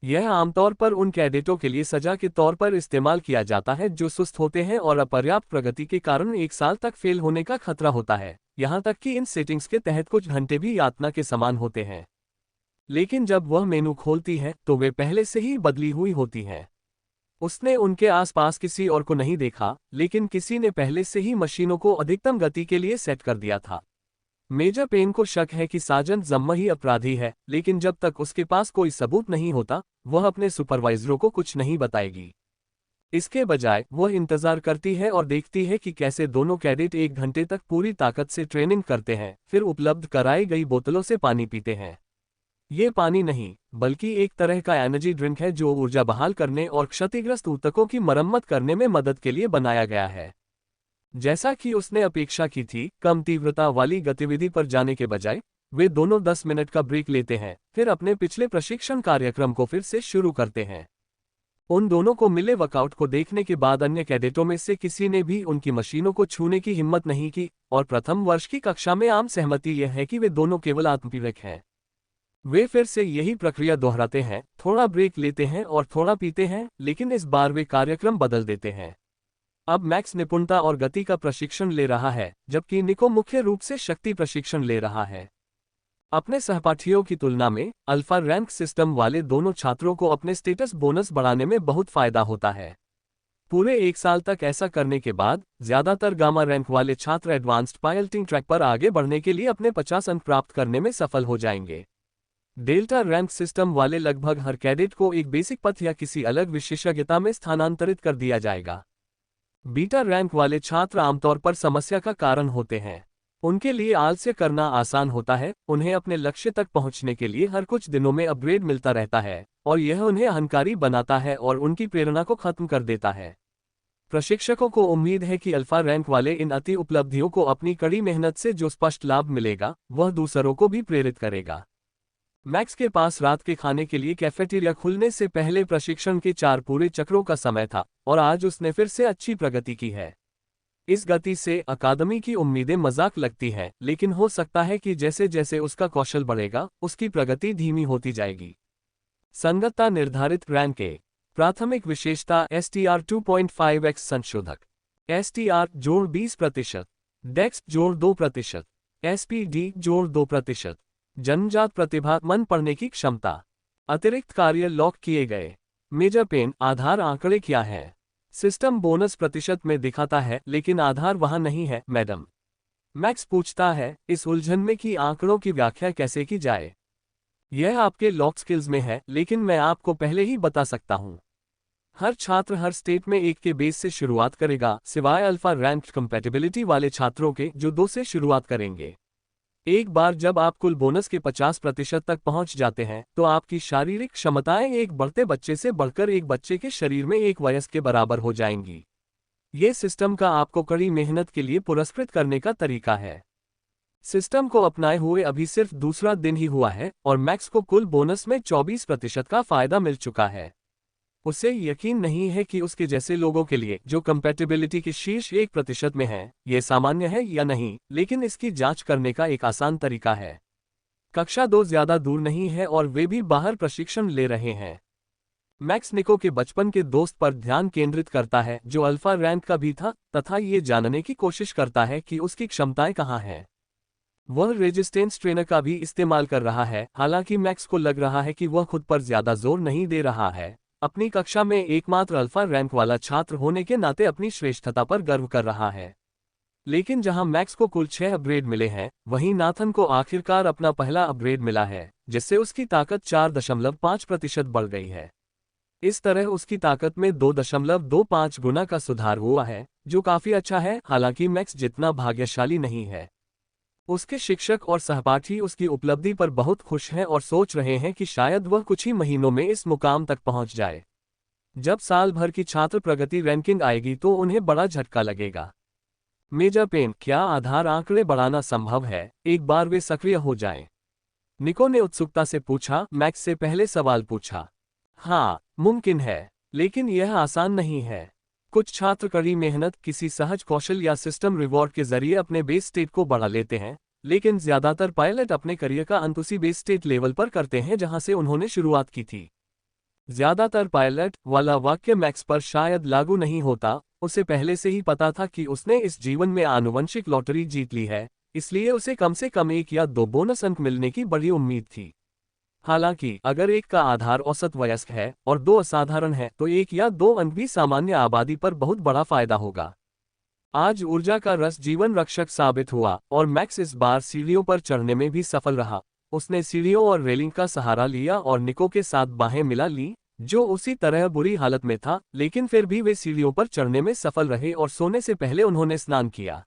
यह आमतौर पर उन कैडेटों के लिए सजा के तौर पर इस्तेमाल किया जाता है जो सुस्त होते हैं और अपर्याप्त प्रगति के कारण 1 साल तक फेल होने का खतरा होता है, यहाँ तक कि इन सेटिंग्स के तहत कुछ घंटे भी यातना के समान होते हैं। लेकिन जब वह मेनू खोलती है तो वे पहले से ही बदली हुई होती हैं। उसने उनके आसपास किसी और को नहीं देखा, लेकिन किसी ने पहले से ही मशीनों को अधिकतम गति के लिए सेट कर दिया था। मेजर पेन को शक है कि साजन जम्मा ही अपराधी है, लेकिन जब तक उसके पास कोई सबूत नहीं होता, वह अपने सुपरवाइजरों को कुछ नहीं बताएगी। इसके बजाय वह इंतजार करती है और देखती है कि कैसे दोनों कैडेट 1 घंटे तक पूरी ताकत से ट्रेनिंग करते हैं, फिर उपलब्ध कराई गई बोतलों से पानी पीते हैं। ये पानी नहीं, बल्कि एक तरह का एनर्जी ड्रिंक है जो ऊर्जा बहाल करने और क्षतिग्रस्त ऊतकों की मरम्मत करने में मदद के लिए बनाया गया है। जैसा कि उसने अपेक्षा की थी, कम तीव्रता वाली गतिविधि पर जाने के बजाय वे दोनों 10 मिनट का ब्रेक लेते हैं, फिर अपने पिछले प्रशिक्षण कार्यक्रम को फिर से शुरू करते हैं। उन दोनों को मिले वर्कआउट को देखने के बाद अन्य कैडेटों में से किसी ने भी उनकी मशीनों को छूने की हिम्मत नहीं की, और प्रथम वर्ष की कक्षा में आम सहमति यह है कि वे दोनों केवल आत्मपीड़क हैं। वे फिर से यही प्रक्रिया दोहराते हैं, थोड़ा ब्रेक लेते हैं और थोड़ा पीते हैं, लेकिन इस बार वे कार्यक्रम बदल देते हैं। अब मैक्स निपुणता और गति का प्रशिक्षण ले रहा है, जबकि निको मुख्य रूप से शक्ति प्रशिक्षण ले रहा है। अपने सहपाठियों की तुलना में अल्फा रैंक सिस्टम वाले दोनों छात्रों को अपने स्टेटस बोनस बढ़ाने में बहुत फायदा होता है। पूरे 1 साल तक ऐसा करने के बाद ज्यादातर गामा रैंक वाले छात्र एडवांस्ड पायलटिंग ट्रैक पर आगे बढ़ने के लिए अपने 50 अंक प्राप्त करने में सफल हो जाएंगे। डेल्टा रैंक सिस्टम वाले लगभग हर कैडेट को एक बेसिक पथ या किसी अलग विशेषज्ञता में स्थानांतरित कर दिया जाएगा। बीटा रैंक वाले छात्र आमतौर पर समस्या का कारण होते हैं। उनके लिए आलस्य करना आसान होता है, उन्हें अपने लक्ष्य तक पहुंचने के लिए हर कुछ दिनों में अपग्रेड मिलता रहता है, और यह उन्हें अहंकारी बनाता है और उनकी प्रेरणा को खत्म कर देता है। प्रशिक्षकों को उम्मीद है कि अल्फा रैंक वाले इन अति उपलब्धियों को अपनी कड़ी मेहनत से जो स्पष्ट लाभ मिलेगा, वह दूसरों को भी प्रेरित करेगा। मैक्स के पास रात के खाने के लिए कैफेटेरिया खुलने से पहले प्रशिक्षण के 4 पूरे चक्रों का समय था, और आज उसने फिर से अच्छी प्रगति की है। इस गति से अकादमी की उम्मीदें मजाक लगती हैं, लेकिन हो सकता है कि जैसे जैसे उसका कौशल बढ़ेगा, उसकी प्रगति धीमी होती जाएगी। संगतता निर्धारित रैंक ए प्राथमिक विशेषता STR 2.5x संशोधक STR जोड़ 20%। डेक्स जोड़ 2%, SPD जोड़ 2%, जन्मजात प्रतिभा मन पढ़ने की क्षमता, अतिरिक्त कार्य लॉक किए गए। मेजर पेन आधार आंकड़े क्या है? सिस्टम बोनस प्रतिशत में दिखाता है लेकिन आधार वहां नहीं है मैडम। मैक्स पूछता है, इस उलझन में कि आंकड़ों की व्याख्या कैसे की जाए? यह आपके लॉक स्किल्स में है लेकिन मैं आपको पहले ही बता सकता हूं। हर छात्र हर स्टेट में 1 के बेस से शुरुआत करेगा, सिवाय अल्फा रैंक कंपैटिबिलिटी वाले छात्रों के जो 2 से शुरुआत करेंगे। एक बार जब आप कुल बोनस के 50% तक पहुंच जाते हैं तो आपकी शारीरिक क्षमताएं एक बढ़ते बच्चे से बढ़कर एक बच्चे के शरीर में एक वयस्क के बराबर हो जाएंगी। ये सिस्टम का आपको कड़ी मेहनत के लिए पुरस्कृत करने का तरीका है। सिस्टम को अपनाए हुए अभी सिर्फ दूसरा दिन ही हुआ है और मैक्स को कुल बोनस में 24% का फायदा मिल चुका है। उसे यकीन नहीं है कि उसके जैसे लोगों के लिए जो कंपैटिबिलिटी के शीर्ष 1% में हैं, ये सामान्य है या नहीं, लेकिन इसकी जांच करने का एक आसान तरीका है। कक्षा 2 ज्यादा दूर नहीं है और वे भी बाहर प्रशिक्षण ले रहे हैं। मैक्स निको के बचपन के दोस्त पर ध्यान केंद्रित करता है जो अल्फा रैंक का भी था तथा ये जानने की कोशिश करता है कि उसकी क्षमताएं कहाँ हैं। वह रेजिस्टेंस ट्रेनर का भी इस्तेमाल कर रहा है, हालांकि मैक्स को लग रहा है कि वह खुद पर ज्यादा जोर नहीं दे रहा है। अपनी कक्षा में एकमात्र अल्फा रैंक वाला छात्र होने के नाते अपनी श्रेष्ठता पर गर्व कर रहा है। लेकिन जहां मैक्स को कुल 6 अपग्रेड मिले हैं, वहीं नाथन को आखिरकार अपना पहला अपग्रेड मिला है, जिससे उसकी ताकत 4.5% बढ़ गई है। इस तरह उसकी ताकत में 2.25 गुना का सुधार हुआ है, जो काफी अच्छा है। हालांकि मैक्स जितना भाग्यशाली नहीं है। उसके शिक्षक और सहपाठी उसकी उपलब्धि पर बहुत खुश हैं और सोच रहे हैं कि शायद वह कुछ ही महीनों में इस मुकाम तक पहुंच जाए। जब साल भर की छात्र प्रगति रैंकिंग आएगी तो उन्हें बड़ा झटका लगेगा। मेजर पेन, क्या आधार आंकड़े बढ़ाना संभव है एक बार वे सक्रिय हो जाएं? निको ने उत्सुकता से पूछा। मैक्स से पहले सवाल पूछा। हाँ, मुमकिन है, लेकिन यह आसान नहीं है। कुछ छात्र कड़ी मेहनत, किसी सहज कौशल या सिस्टम रिवॉर्ड के जरिए अपने बेस स्टेट को बढ़ा लेते हैं, लेकिन ज्यादातर पायलट अपने करियर का अंत उसी बेस स्टेट लेवल पर करते हैं जहां से उन्होंने शुरुआत की थी। ज्यादातर पायलट वाला वाक्य मैक्स पर शायद लागू नहीं होता। उसे पहले से ही पता था कि उसने इस जीवन में आनुवंशिक लॉटरी जीत ली है, इसलिए उसे कम से कम 1 या 2 बोनस अंक मिलने की बड़ी उम्मीद थी। हालांकि अगर 1 का आधार औसत वयस्क है और 2 असाधारण है तो 1 या 2 अंक भी सामान्य आबादी पर बहुत बड़ा फायदा होगा। आज ऊर्जा का रस जीवन रक्षक साबित हुआ और मैक्स इस बार सीढ़ियों पर चढ़ने में भी सफल रहा। उसने सीढ़ियों और रेलिंग का सहारा लिया और निको के साथ बाहें मिला ली, जो उसी तरह बुरी हालत में था, लेकिन फिर भी वे सीढ़ियों पर चढ़ने में सफल रहे और सोने से पहले उन्होंने स्नान किया।